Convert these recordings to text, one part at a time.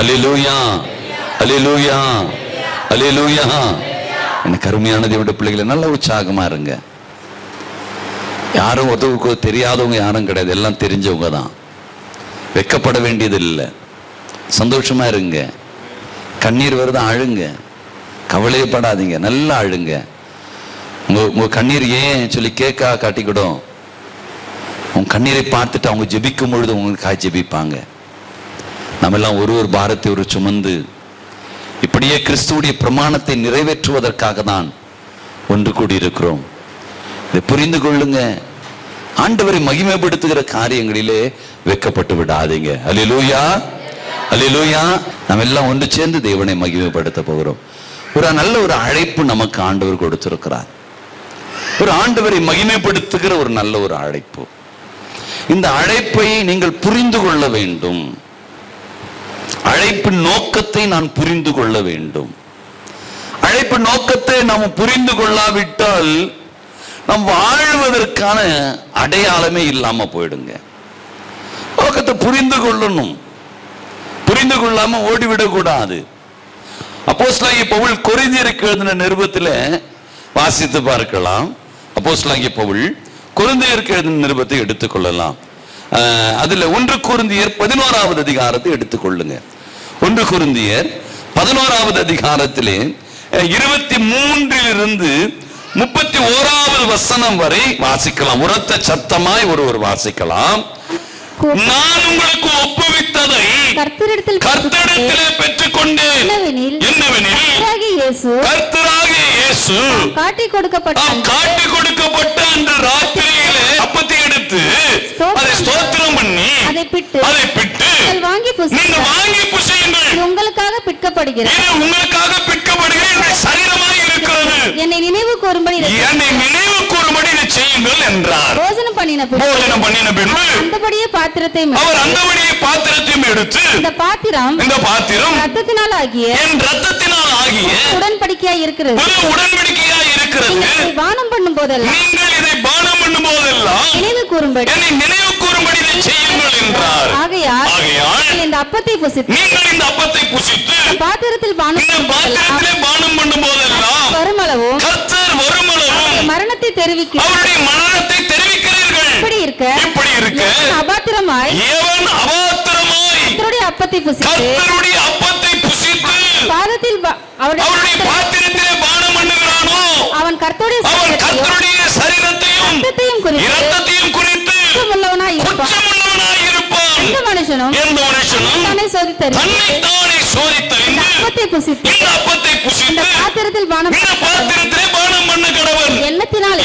அல்லேலூயா, அல்லேலூயா, அல்லேலூயா. எனக்கு அருமையான தேவனுடைய பிள்ளைகளை நல்ல உற்சாகமா இருங்க. யாரும் உதவுக்கு தெரியாதவங்க யாரும் கிடையாது, எல்லாம் தெரிஞ்சவங்க தான். வெக்கப்பட வேண்டியது இல்லை, சந்தோஷமா இருங்க. கண்ணீர் வருது, அழுங்க, கவலையப்படாதீங்க, நல்லா அழுங்க. உங்க கண்ணீர் ஏன் சொல்லி கேட்கா காட்டிக்கிடும். உங்க கண்ணீரை பார்த்துட்டு அவங்க ஜெபிக்கும் பொழுது உங்களுக்காக ஜெபிப்பாங்க. நம்ம எல்லாம் ஒரு பாரத்தை ஒரு சுமந்து இப்படியே கிறிஸ்துவுடைய பிரமாணத்தை நிறைவேற்றுவதற்காக தான் ஒன்று கூடி இருக்கிறோம். இதை புரிந்து கொள்ளுங்க. ஆண்டவரை மகிமைப்படுத்துகிற காரியங்களிலே வெக்கப்பட்டு விடாதீங்க. அல்லேலூயா, அல்லேலூயா. நம்ம எல்லாம் ஒன்று சேர்ந்து தேவனை மகிமைப்படுத்த போகிறோம். நல்ல ஒரு அழைப்பு நமக்கு ஆண்டவர் கொடுத்திருக்கிறார். ஒரு ஆண்டவரை மகிமைப்படுத்துகிற ஒரு நல்ல ஒரு அழைப்பு. இந்த அழைப்பை நீங்கள் புரிந்து கொள்ள வேண்டும். அழைப்பின் நோக்கத்தை நான் புரிந்து கொள்ள வேண்டும். அழைப்பின் நோக்கத்தை நாம் புரிந்து கொள்ளாவிட்டால் நாம் வாழ்வதற்கான அடையாளமே இல்லாம போயிடுங்க. நோக்கத்தை புரிந்து கொள்ளணும். புரிந்து கொள்ளாம ஓடிவிடக் கூடாது. அப்போஸ்தலனாகிய பவுல் கொரிந்தியருக்கு எழுதின நிருபத்தில் வாசித்து பார்க்கலாம். அப்போஸ்தலனாகிய பவுல் கொரிந்தியருக்கு எழுதின நிருபத்தை எடுத்துக்கொள்ளலாம். அதுல 1 கொரிந்தியர் 11வது அதிகாரத்தை எடுத்துக்கொள்ளுங்க. 1 கொரிந்தியர் 11வது அதிகாரத்திலே 23 31வது வசனம் வரை வாசிக்கலாம். உரத்த சத்தமாய் ஒருவர் வாசிக்கலாம். நான் உங்களுக்கு ஒப்புவித்ததை கர்த்தரிடத்திலே பெற்றுக்கொண்டேன். என்னவெனில் கர்த்தராகிய இயேசு காட்டி கொடுக்கப்பட்ட அன்று ராத்திரியிலே அப்பத்தை எடுத்து அதை ஸ்தோத்திரம் பண்ணி அதை பிட்டு நீங்கள் வாங்கி புசியுங்கள். இது உங்களுக்காக பிற்கப்படுகிறது. சரீரமாக இருக்கிறது. என்னை நினைவு கூறும்படி இதை செய்யுங்கள் என்றார். போஜனம் பண்ணின பின்பு அந்தபடியே பாத்திரத்தையும் எடுத்து இந்த பாத்திரம் இரத்தத்தினால் ஆகிய உடன்படிக்கையாய் இருக்கிறது. பானம் பண்ணும் போதெல்லாம் நினைவு கூறும்படி இதை செய்யுங்கள் என்றார். ஆகையால் இந்த அப்பத்தை புசித்து பாத்திரத்தில் பானம் பண்ணும் போதெல்லாம் வருமளவும் மரணத்தை தெரிவிக்கிறீர்கள். இப்படி இருக்க அபாத்திரமாய் கர்த்தருடைய அப்பத்தை புசித்து அவருடைய பாத்திரத்திலே பானம் பண்ணுகிறானோ அவன் கர்த்தருடைய சரீரத்தையும் இரத்தத்தையும் குறித்து குற்றமுள்ளவனாய் இருப்பான். எந்த மனுஷனும் தன்னை சோதித்தறிந்து இந்த அப்பத்தை புசித்து இந்த பாத்திரத்தில் பானம் பண்ண கடவன். எண்ணத்தினாலே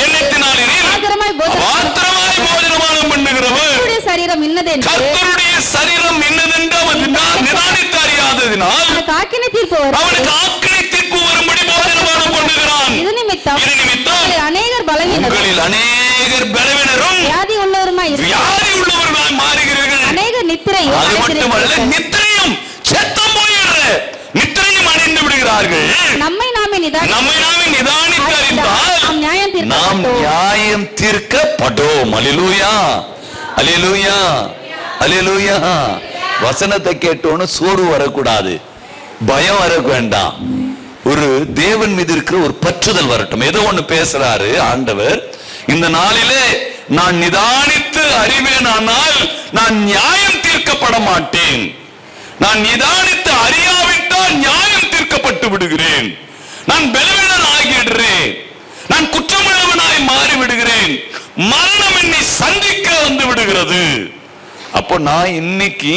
ஆதரமாய் போஜனம் பண்ணுகிறவன் கர்த்தருடைய சரீரம் இன்னதென்று அவன் நிதானித்து அறியாததினால் அவனுக்கு ஆக்கினை தீர்ப்பு வரும்படி போஜனம் பண்ணுகிறான். இது நிமித்தம் அநேகர் பலவீனரும் வியாதி உள்ளவருமாய் மாறுகிறீர்கள். அநேகர் நித்திரையும் செத்தம் போயிடுற நித்திரையும் அடைந்து விடுகிறார்கள். நம்மை நாமே நிதானித்து அறிந்தால் நாம் நியாயம் தீர்க்கப்படும். அல்லேலூயா, அல்லேலூயா, அல்லேலூயா. வசனத்தை கேட்டோன்னு சோர்வு வரக்கூடாது, பயம் வர வேண்டாம். ஒரு தேவன் மீது இருக்கிற ஒரு பற்றுதல் வரட்டும். ஏதோ ஒண்ணு பேசுறாரு ஆண்டவர். இந்த நாளிலே நான் நிதானித்து அறிவேனானால் நான் நியாயம் தீர்க்கப்பட மாட்டேன். நான் நிதானித்து அறியாவிட்டால் நியாயம் தீர்க்கப்பட்டு விடுகிறேன். நான் பலவீனன் ஆகிடுறேன். நான் குற்றமுள்ளவனாய் மாறி விடுகிறேன். மரணம் என்னை சந்திக்க வந்து விடுகிறது. அப்போ நான் இன்னைக்கு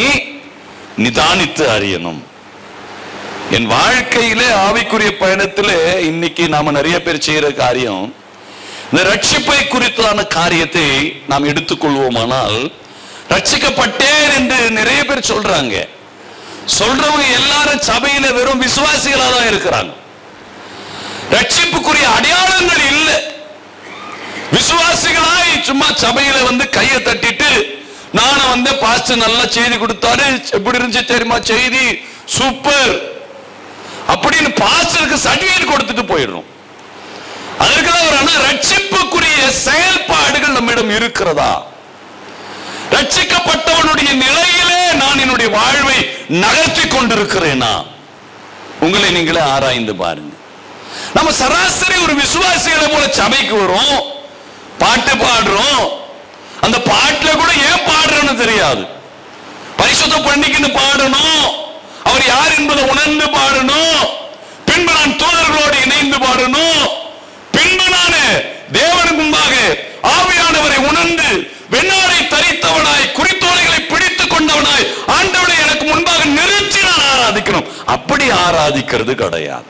நிதானித்து அறியணும். என் வாழ்க்கையிலே ஆவிக்குரிய பயணத்திலே இன்னைக்கு நாம நிறைய பேர் செய்யற காரியம், இந்த ரட்சிப்பை குறித்தான காரியத்தை நாம் எடுத்துக்கொள்வோமானால், ரட்சிக்கப்பட்டேன் என்று நிறைய பேர் சொல்றாங்க. சொல்றவங்க எல்லாரும் சபையில வெறும் விசுவாசிகளா தான் இருக்கிறாங்க. ரட்சிப்புக்குரிய அடையாளங்கள் இல்லை. விசுவாசிகளாய் சும்மா சபையில கையை தட்டிட்டு நானும் பாஸ்டர் நல்லா செய்தி கொடுத்தாரு, எப்படி இருந்துச்சு தெரியுமா செய்தி, சூப்பர் அப்படின்னு பாஸ்டருக்கு சர்டிபிகேட் கொடுத்துட்டு போயிடணும். அதற்குதான் ஒரு ரட்சிப்புக்குரிய செயல்பாடுகள் நம்மிடம் இருக்கிறதா? ரட்சிக்கப்பட்டவனுடைய நிலையிலே நான் என்னுடைய வாழ்வை நகர்த்தி கொண்டிருக்கிறேனா? உங்களை நீங்களே ஆராய்ந்து பாருங்க. நம்ம சராசரி ஒரு விசுவாசிகளை போல சபைக்கு வரும், பாட்டு பாடுறோம். அந்த பாட்டுல கூட ஏன் பாடுறோம்னு தெரியாது. பரிசுத்த பண்ணிக்கின்னு பாடணும், அவர் யார் என்பதை உணர்ந்து பாடணும். பின்பு நான் தூதர்களோடு இணைந்து பாடணும். பின்பு நான் தேவனுக்கு முன்பாக ஆவியானவரை உணர்ந்து வெண்ணாரை தரித்தவனாய் குறித்தோலைகளை பிடித்துக் கொண்டவனாய் ஆண்டவரை எனக்கு முன்பாக நிறுத்தி நான் ஆராதிக்கணும். அப்படி ஆராதிக்கிறது கிடையாது.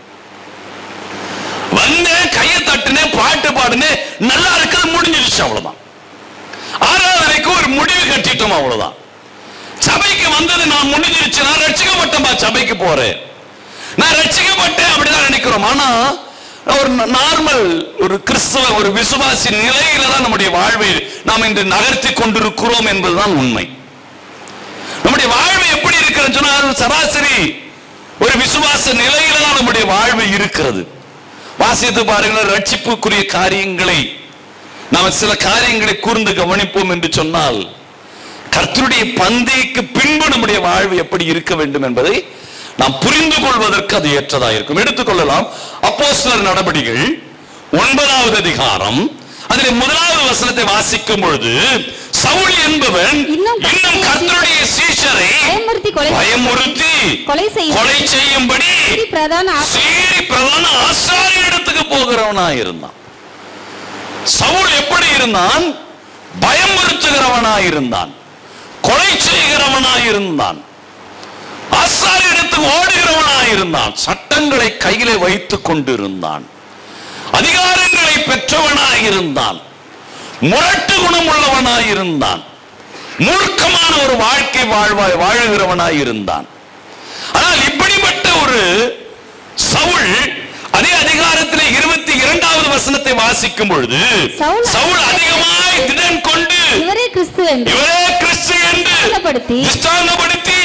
வந்தேன், கையை தட்டுனேன், பாட்டு பாடுனேன், நல்லா இருக்கிறது, முடிஞ்சிருச்சு, அவ்வளவுதான். ஆராதனைக்கு ஒரு முடிவு கட்டிட்டோம், அவ்வளவுதான். சபைக்கு வந்தது நான் முடிஞ்சிருச்சு, நான் ரட்சிக்கப்பட்டேன்பா, சபைக்கு போறேன், நான் ரட்சிக்கப்பட்டேன் அப்படிதான் நினைக்கிறோம். ஆனா ஒரு நார்மல் ஒரு கிறிஸ்தவ ஒரு விசுவாசி நிலையில தான் நம்முடைய வாழ்வை நாம் இன்று நகர்த்தி கொண்டிருக்கிறோம் என்பதுதான் உண்மை. நம்முடைய வாழ்வு எப்படி இருக்கிறது சொன்னால் சராசரி ஒரு விசுவாச நிலையில தான் நம்முடைய வாழ்வு இருக்கிறது. வாசித்து பாருங்கள், ரட்சிப்புக்குரிய காரியங்களை நாம் சில காரியங்களை கூர்ந்து கவனிப்போம் என்று சொன்னால் கர்த்தருடைய பந்திக்கு பின்பு நம்முடைய வாழ்வு எப்படி இருக்க வேண்டும் என்பதை நாம் புரிந்து கொள்வதற்கு அது ஏற்றதாக இருக்கும். எடுத்துக்கொள்ளலாம், அப்போஸ்தலர் நடபடிகள் 9வது அதிகாரம் அதில் 1வது வசனத்தை வாசிக்கும் பொழுது, சவுல் என்பவன் இன்னும் கர்த்தருடைய சீஷரை பயமுறுத்தி கொலை செய்யும்படி பிரதான ஆசாரியரிடத்துக்கு போகிறவனாய் இருந்தான். சவுல் எப்படி இருந்தான்? பயமுறுத்துகிறவனாய் இருந்தான், கொலை செய்கிறவனாய் இருந்தான், ஆசாரியரிடத்துக்கு ஓடுகிறவனாய் இருந்தான், சட்டங்களை கையிலே வைத்துக் கொண்டிருந்தான், அதிகாரங்களை பெற்றவனாய் இருந்தான், முரட்டு குணம் உள்ளவனாய் இருந்தான், மூர்க்கமான ஒரு வாழ்க்கை வாழுகிறவனாய் இருந்தான். ஆனால் இப்படிப்பட்ட ஒரு சவுல் அதே அதிகாரத்திலே 22வது வசனத்தை வாசிக்கும் பொழுது, சவுல் அதிகமாய் திடன் கொண்டு இவரே கிறிஸ்து என்று விஸ்தாரப்படுத்தி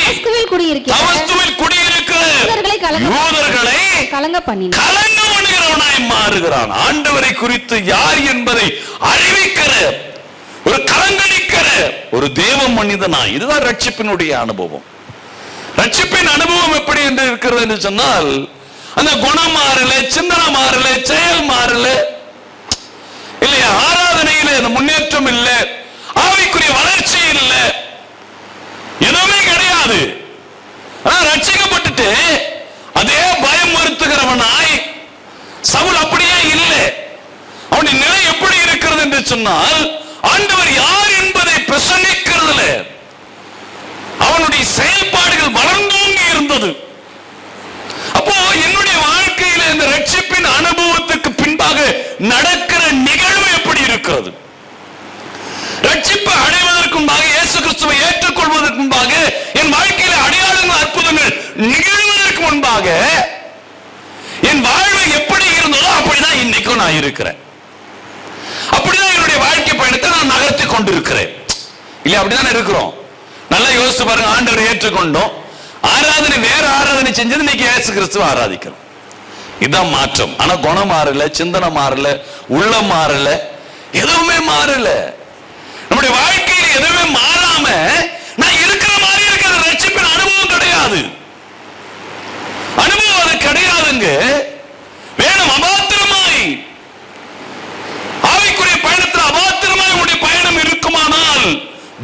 தமஸ்குவில் குடியிருக்கிற யூதர்களை கலங்க பண்ணுகிறவனாய் மாறுகிறான். ஆண்டவரை குறித்து யார் என்பதை அறிவிக்கிற ஒரு கலங்கடிக்கிற ஒரு தேவ மனிதனாய். இதுதான் ரட்சிப்பினுடைய அனுபவம். ரட்சிப்பின் அனுபவம் எப்படி என்று இருக்கிறது என்று சொன்னால், அந்த குணம் மாறல, சிந்தனை மாறல, செயல் மாறல, இல்லையா, ஆராதனையில அந்த முன்னேற்றம் இல்லை, ஆவிக்குரிய வளர்ச்சி இல்லை, எதுவுமே கிடையாது. ஆனா ரட்சிக்கப்பட்டுட்டு அதே பயம் மறுத்துகிறவனாய் சவுல் அப்படியே இல்லை. அவனுடைய நிலை எப்படி இருக்கிறது என்று சொன்னால், ஆண்டவர் யார் என்பதை பிரசங்கிக்கிறதுல அவனுடைய செயல்பாடுகள் வளர்ந்தோங்கி இருந்தது. அப்போ என்னுடைய வாழ்க்கையில இந்த ரட்சிப்பின் அனுபவத்துக்கு பின்பாக நடக்கிற நிகழ்வு எப்படி இருக்கிறது? ரட்சிப்பை அடைவதற்கு முன்பாக, இயேசு கிறிஸ்துவை ஏற்றுக்கொள்வதற்கு முன்பாக, என் வாழ்க்கையில அடையாளங்கள் அற்புதங்கள் நிகழ்வதற்கு முன்பாக என் வாழ்வு எப்படி இருந்ததோ அப்படிதான் இன்னைக்கும் நான் இருக்கிறேன். அப்படிதான் என்னுடைய வாழ்க்கை பயணத்தை நான் நகர்த்தி கொண்டிருக்கிறேன். இல்லையா, அப்படிதான் இருக்கிறோம். நல்லா யோசிச்சு பாருங்க. ஆண்டவரை ஏற்றுக்கொண்டோம், ஆராதனை வேற ஆராதனை செஞ்சது, இன்னைக்கு இயேசு கிறிஸ்துவ ஆராதிக்கிறோம். இதுதான் மாற்றம். ஆனா குணம் மாறல, சிந்தனை மாறல, உள்ளம் மாறல, எதுவுமே மாறல. நம்முடைய வாழ்க்கையில் எதுவுமே மாறாம நான் இருக்கிற மாதிரி இருக்கிற ரட்சிப்பின் அனுபவம் கிடையாது. அனுபவம் அது கிடையாதுங்க. வேணும் அபாத்திரமாய் ஆவிக்குரிய பயணத்தில் அபாத்திரமாய் உங்களுடைய பயணம் இருக்குமானால்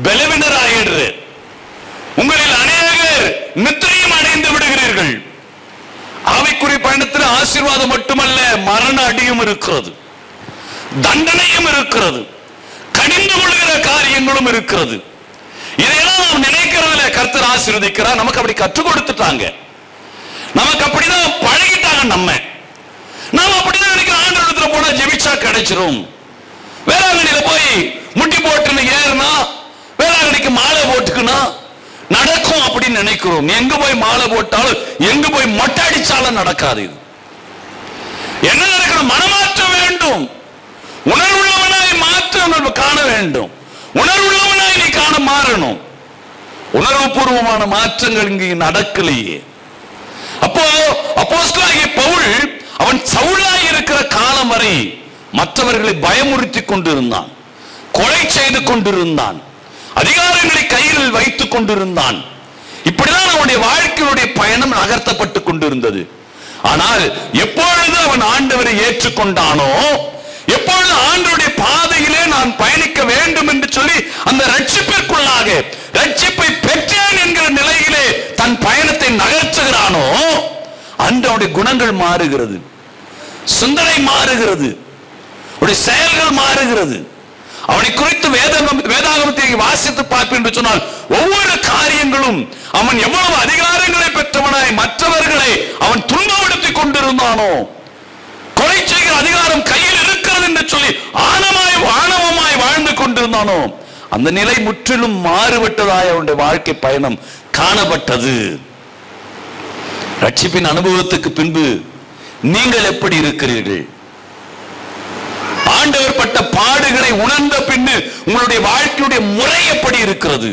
பலவீனர் ஆயிடுற. உங்களில் அநேகர் நித்திரையும் அடைந்து விடுகிறீர்கள். ஆவிக்குரிய பயணத்தில் ஆசீர்வாதம் மட்டுமல்ல, மரண அடியும் இருக்கிறது, தண்டனையும் இருக்கிறது, கடிந்து கொள்கிற காரியங்களும் இருக்கிறது. இதையெல்லாம் நாம் நினைக்கிறதுல கர்த்தர் ஆசீர்வதிக்கிறார். நமக்கு அப்படி கற்றுக் கொடுத்துட்டாங்க, நமக்கு அப்படிதான் பழகிட்டாங்க. நாம அப்படிதான் நினைக்கிற, ஆண்டவரிடத்துல போனா ஜெபிச்சா கிடைச்சிரும், வேளாங்கண்ணியில போய் முட்டி போட்டுன்னு ஏறுனா, வேளாங்கண்ணிக்கு மாலை போட்டுக்கணும் நடக்கும் அப்படின்னு நினைக்கிறோம். எங்க போய் மாலை போட்டாலும், எங்க போய் மொட்டை அடிச்சாலும் நடக்காது. இது என்ன நடக்கணும்? மனமாற்றம் வேண்டும். உணர்வுள்ளவனாய் மாற்றம் காண வேண்டும். உணர்வுள்ளவனாய் நீ காண மாறணும். உணர்வு பூர்வமான மாற்றங்கள் இங்கு நடக்கலையே. அப்போ அப்போஸ்தலனாகிய பவுல் அவன் சவுலாய் இருக்கிற காலம் வரை மற்றவர்களை பயமுறுத்தி கொண்டிருந்தான், கொலை செய்து கொண்டிருந்தான், அதிகாரங்களை கையில் வைத்துக் கொண்டிருந்தான், இப்படிதான் அவனுடைய வாழ்க்கையுடைய பயணம் நகர்த்தப்பட்டு கொண்டிருந்தது. ஆனால் எப்பொழுது அவன் ஆண்டவரை ஏற்றுக்கொண்டானோ, எப்பொழுது ஆண்டவருடைய பாதையிலே நான் பயணிக்க வேண்டும் என்று சொல்லி அந்த ரட்சிப்பிற்குள்ளாக ரட்சிப்பை பெற்றேன் என்கிற நிலையிலே தன் பயணத்தை நகர்த்துகிறானோ, அன்று அவனுடைய குணங்கள் மாறுகிறது, சிந்தனை மாறுகிறது, அவனுடைய செயல்கள் மாறுகிறது. அவனை குறித்து வேதாகமத்தை வாசித்து பார்ப்பேன் என்று சொன்னால் ஒவ்வொரு காரியங்களும் அவன் எவ்வளவு அதிகாரங்களை பெற்றவனாய் மற்றவர்களை அவன் துன்பப்படுத்திக் கொண்டிருந்தானோ, கொலை செய்கிற அதிகாரம் கையில் இருக்கிறது என்று சொல்லி ஆணவமாய் வாழ்ந்து கொண்டிருந்தானோ, அந்த நிலை முற்றிலும் மாறுபட்டதாய் அவனுடைய வாழ்க்கை பயணம் காணப்பட்டது. ரட்சிப்பின் அனுபவத்துக்கு பின்பு நீங்கள் எப்படி இருக்கிறீர்கள்? ஆண்டவர் பட்ட பாடுகளை உணர்ந்த பின்னு உங்களுடைய வாழ்க்கையுடைய முறை எப்படி இருக்கிறது?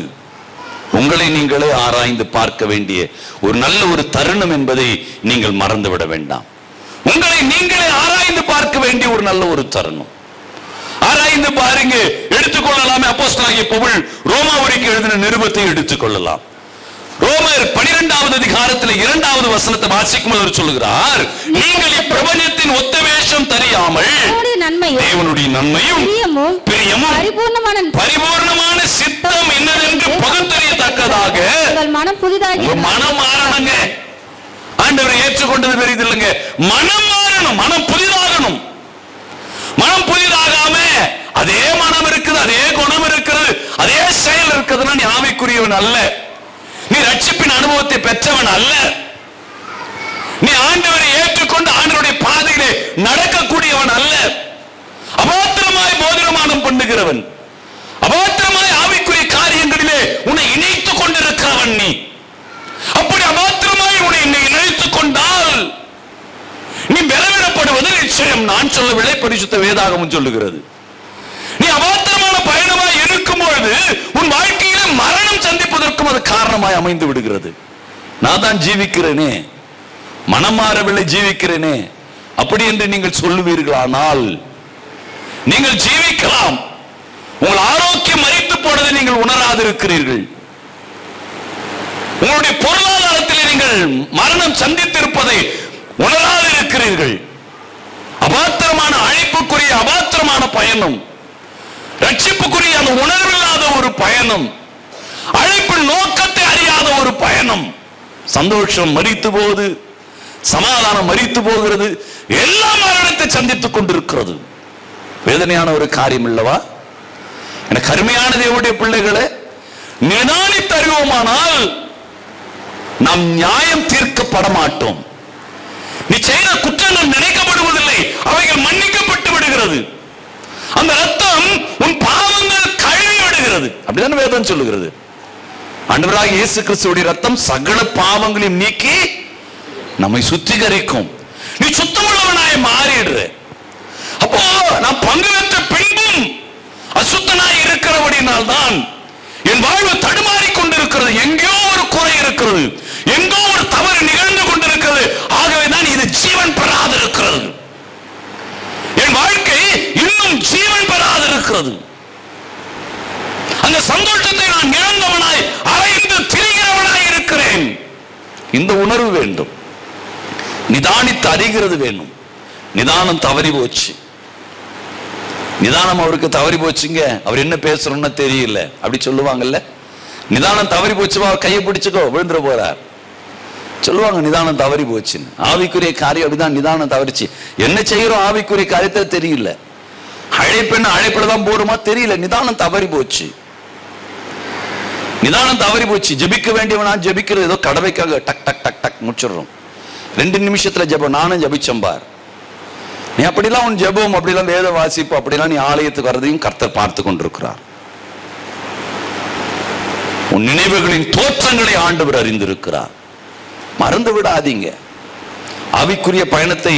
உங்களை நீங்களே ஆராய்ந்து பார்க்க வேண்டிய ஒரு நல்ல ஒரு தருணம் என்பதை நீங்கள் மறந்துவிட வேண்டாம். உங்களை நீங்களே ஆராய்ந்து பார்க்க வேண்டிய ஒரு நல்ல ஒரு தருணம். ஆராய்ந்து பாருங்க. எடுத்துக்கொள்ளலாமே அப்போஸ்தலனாகிய பவுல் ரோமாவுக்கு எழுதின நிருபத்தை எடுத்துக்கொள்ளலாம். ரோமர் 12வது அதிகாரத்தில் 2வது வசனத்தை வாசிக்கும் போது சொல்லுகிறார், நீங்கள் இப்பிரபஞ்சத்தின் ஒத்த வேஷம் தெரியாமல் தேவனுடைய நன்மையும் பிரியமும் பரிபூர்ணமான சித்தம் என்னதென்று பகுத்தறியத்தக்கதாக உங்கள் மனம் மாறணுங்க. ஆண்டவரை ஏற்றுக்கொண்டது பெரியது இல்லைங்க. மனம் மாறணும், மனம் புதிதாகணும். மனம் புதிதாகாம அதே மனம் இருக்குது, அதே குணம் இருக்கிறது, அதே செயல் இருக்குதுன்னா நீ ஆவிக்குரியவன் அல்ல, நீ ரட்சிப்பின் அனுபவத்தை பெற்றவன் அல்ல. நீ ஆண்டவரை ஏற்றுக்கொண்டு ஆண்டவருடைய பாதையிலே நடக்கக்கூடியவன் அல்ல. அபாத்திரமாய் போதனமானம் பண்ணுகிறவன், அபாத்திரமாய் ஆவிக்குரிய காரியங்களிலே உன்னை இணைத்துக் கொண்டிருக்கிறவன் நீ. அப்படி அபாத்திரமாய் உன்னை இணைத்துக் கொண்டால் நீ பலவீனப்படுவது நிச்சயம். நான் சொல்லவில்லை, பரிசுத்த வேதாகமம் சொல்லுகிறது. நீ அபாத்திரமான பயணமாய் இருக்கும் பொழுது உன் வாழ்க்கையில மரணம் சந்திப்பதற்கும் அது காரணமாய் அமைந்து விடுகிறது. நான் தான் ஜீவிக்கிறேனே, மனம் மாறவில்லை, ஜீவிக்கிறேனே அப்படி என்று நீங்கள் சொல்லுவீர்களானால் நீங்கள் ஜீவிக்கலாம். உங்கள் ஆரோக்கியம் மரித்து போனதை நீங்கள் உணராதிருக்கிறீர்கள். உங்களுடைய பொருளாதாரத்தில் நீங்கள் மரணம் சந்தித்திருப்பதை உணராதிருக்கிறீர்கள். அபாத்திரமான அழைப்புக்குரிய அபாத்திரமான பயணம், ரட்சிப்புக்குரிய அந்த உணர்வில்லாத ஒரு பயணம், அழைப்பின் நோக்கத்தை அறியாத ஒரு பயணம். சந்தோஷம் மரித்து போகுது, சமாதானம் மரித்து போகிறது, எல்லா மரணத்தை சந்தித்துக் கொண்டிருக்கிறது. வேதனையான ஒரு காரியம் இல்லவா? எனக்கு அருமையான தேவனுடைய பிள்ளைகளை, நிதானித்து அறிவோமானால் நாம் நியாயம் தீர்க்கப்பட மாட்டோம். நீ செய்த குற்றங்கள் நினைக்கப்படுவதில்லை, அவைகள் மன்னிக்கப்பட்டு விடுகிறது. அந்த ரத்தம் உன் பாவங்கள் கழுவி விடுகிறது. அப்படிதான் வேதம் சொல்லுகிறது. ஆண்டவராகிய இயேசு கிறிஸ்துவுடைய ரத்தம் சகல பாவங்களையும் நீக்கி நம்மை சுத்திகரிக்கும். நீ சுத்தமுள்ளவனாய் மாறிடுற. அப்போ நான் பங்கு பெற்ற பின்பும் அசுத்தனாய் இருக்கிறபடினால் தான் என் வாழ்வு தடுமாறி கொண்டிருக்கிறது. எங்கேயோ ஒரு குறை இருக்கிறது, எங்கோ ஒரு தவறு நிகழ்ந்து கொண்டிருக்கிறது. ஆகவேதான் இது ஜீவன் பெறாது இருக்கிறது. என் வாழ்க்கை இன்னும் ஜீவன் பெறாது இருக்கிறது. அந்த சந்தோஷத்தை நான் இழந்தவனாய் அலைந்து திரிகிறவனாய் இருக்கிறேன். இந்த உணர்வு வேண்டும். நிதானித்து அறிகிறது வேண்டும். நிதானம் தவறி போச்சு. நிதானம் அவருக்கு தவறி போச்சுங்க. அவர் என்ன பேசுறோம்னு தெரியல, அப்படி சொல்லுவாங்கல்ல. நிதானம் தவறி போச்சு, அவர் கையை பிடிச்சுக்கோ விழுந்துட போறார் சொல்லுவாங்க. நிதானம் தவறி போச்சுன்னு. ஆவிக்குரிய காரியம் அப்படிதான், நிதானம் தவறிச்சு. என்ன செய்யறோம் ஆவிக்குரிய காரியத்தை தெரியல, அழைப்பெண்ண அழைப்பில்தான் போடுமா தெரியல. நிதானம் தவறி போச்சு, நிதானம் தவறி போச்சு. ஜெபிக்க வேண்டியவனா ஜெபிக்கிறது ஏதோ கடவைக்காக டக் டக் டக் டக் முடிச்சிடுறோம். 2 நிமிஷத்துல ஜெபம். நானும் ஜெபிச்சம்பார். நீ அப்படிலாம் உன் ஜெபம், அப்படிலாம் வேத வாசிப்பு, அப்படிலாம் நீ ஆலயத்துக்கு வர்றதையும் கர்த்தர் பார்த்து கொண்டிருக்கிறார். உன் நினைவுகளின் தோற்றங்களை ஆண்டவர் அறிந்திருக்கிறார். மறந்து விடாதீங்க. ஆவிக்குரிய பயணத்தை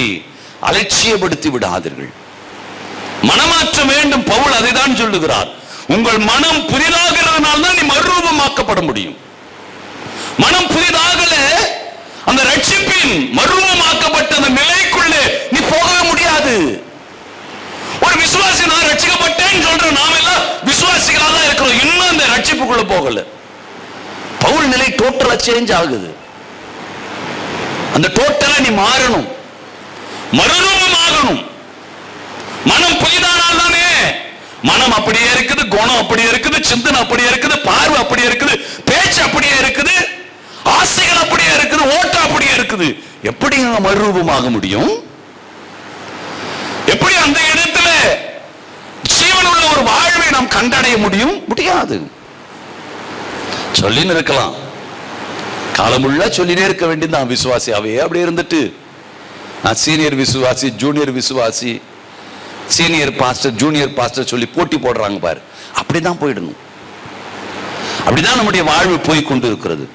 அலட்சியப்படுத்தி விடாதீர்கள். மனமாற்றம் வேண்டும். பவுல் அதை தான் சொல்லுகிறார். உங்கள் மனம் புதிதாகிறதுனால தான் நீ மறுரூபமாக்கப்பட முடியும். மனம் புதிதாகல, அந்த ரட்சிப்பின் மறுரூபமாக்கப்பட்ட அந்த நிலைக்குள்ளே நீ போகவே முடியாது. ஒரு விசுவாசி நான் ரட்சிக்கப்பட்டேன்னு சொல்ற நாம எல்லாம் விசுவாசிகளாக தான் இருக்கிறோம், இன்னும் அந்த ரட்சிப்புக்குள்ள போகல. பவுல் நிலை டோட்டலா சேஞ்ச் ஆகுது. அந்த டோட்டலா நீ மாறணும், மறுரூபமாகணும். மனம் புதிதானால் தானே. மனம் அப்படியே இருக்குது, குணம் அப்படியே இருக்குது, சிந்தனை அப்படியே இருக்குது, பார்வை அப்படியே இருக்குது, பேச்சு அப்படியே இருக்குது, ஆசைகள் அப்படியே இருக்குது, ஓட்டம் அப்படியே இருக்குது. எப்படி மறுரூபமாக முடியும்? எப்படி அந்த இடத்துல ஜீவனுள்ள ஒரு வாழ்வை நாம் கண்டடைய முடியும்? முடியாது. சொல்லின்னு இருக்கலாம், காலமுள்ள சொல்லினே இருக்க வேண்டியதான். விசுவாசியாவே அப்படி இருந்துட்டு நான் சீனியர் விசுவாசி, ஜூனியர் விசுவாசி, சீனியர் பாஸ்டர், ஜூனியர் பாஸ்டர் சொல்லி போட்டி போடுறாங்க பாரு. அப்படிதான் போயிடணும். அப்படிதான் நம்முடைய வாழ்வு போய் கொண்டு இருக்கிறது.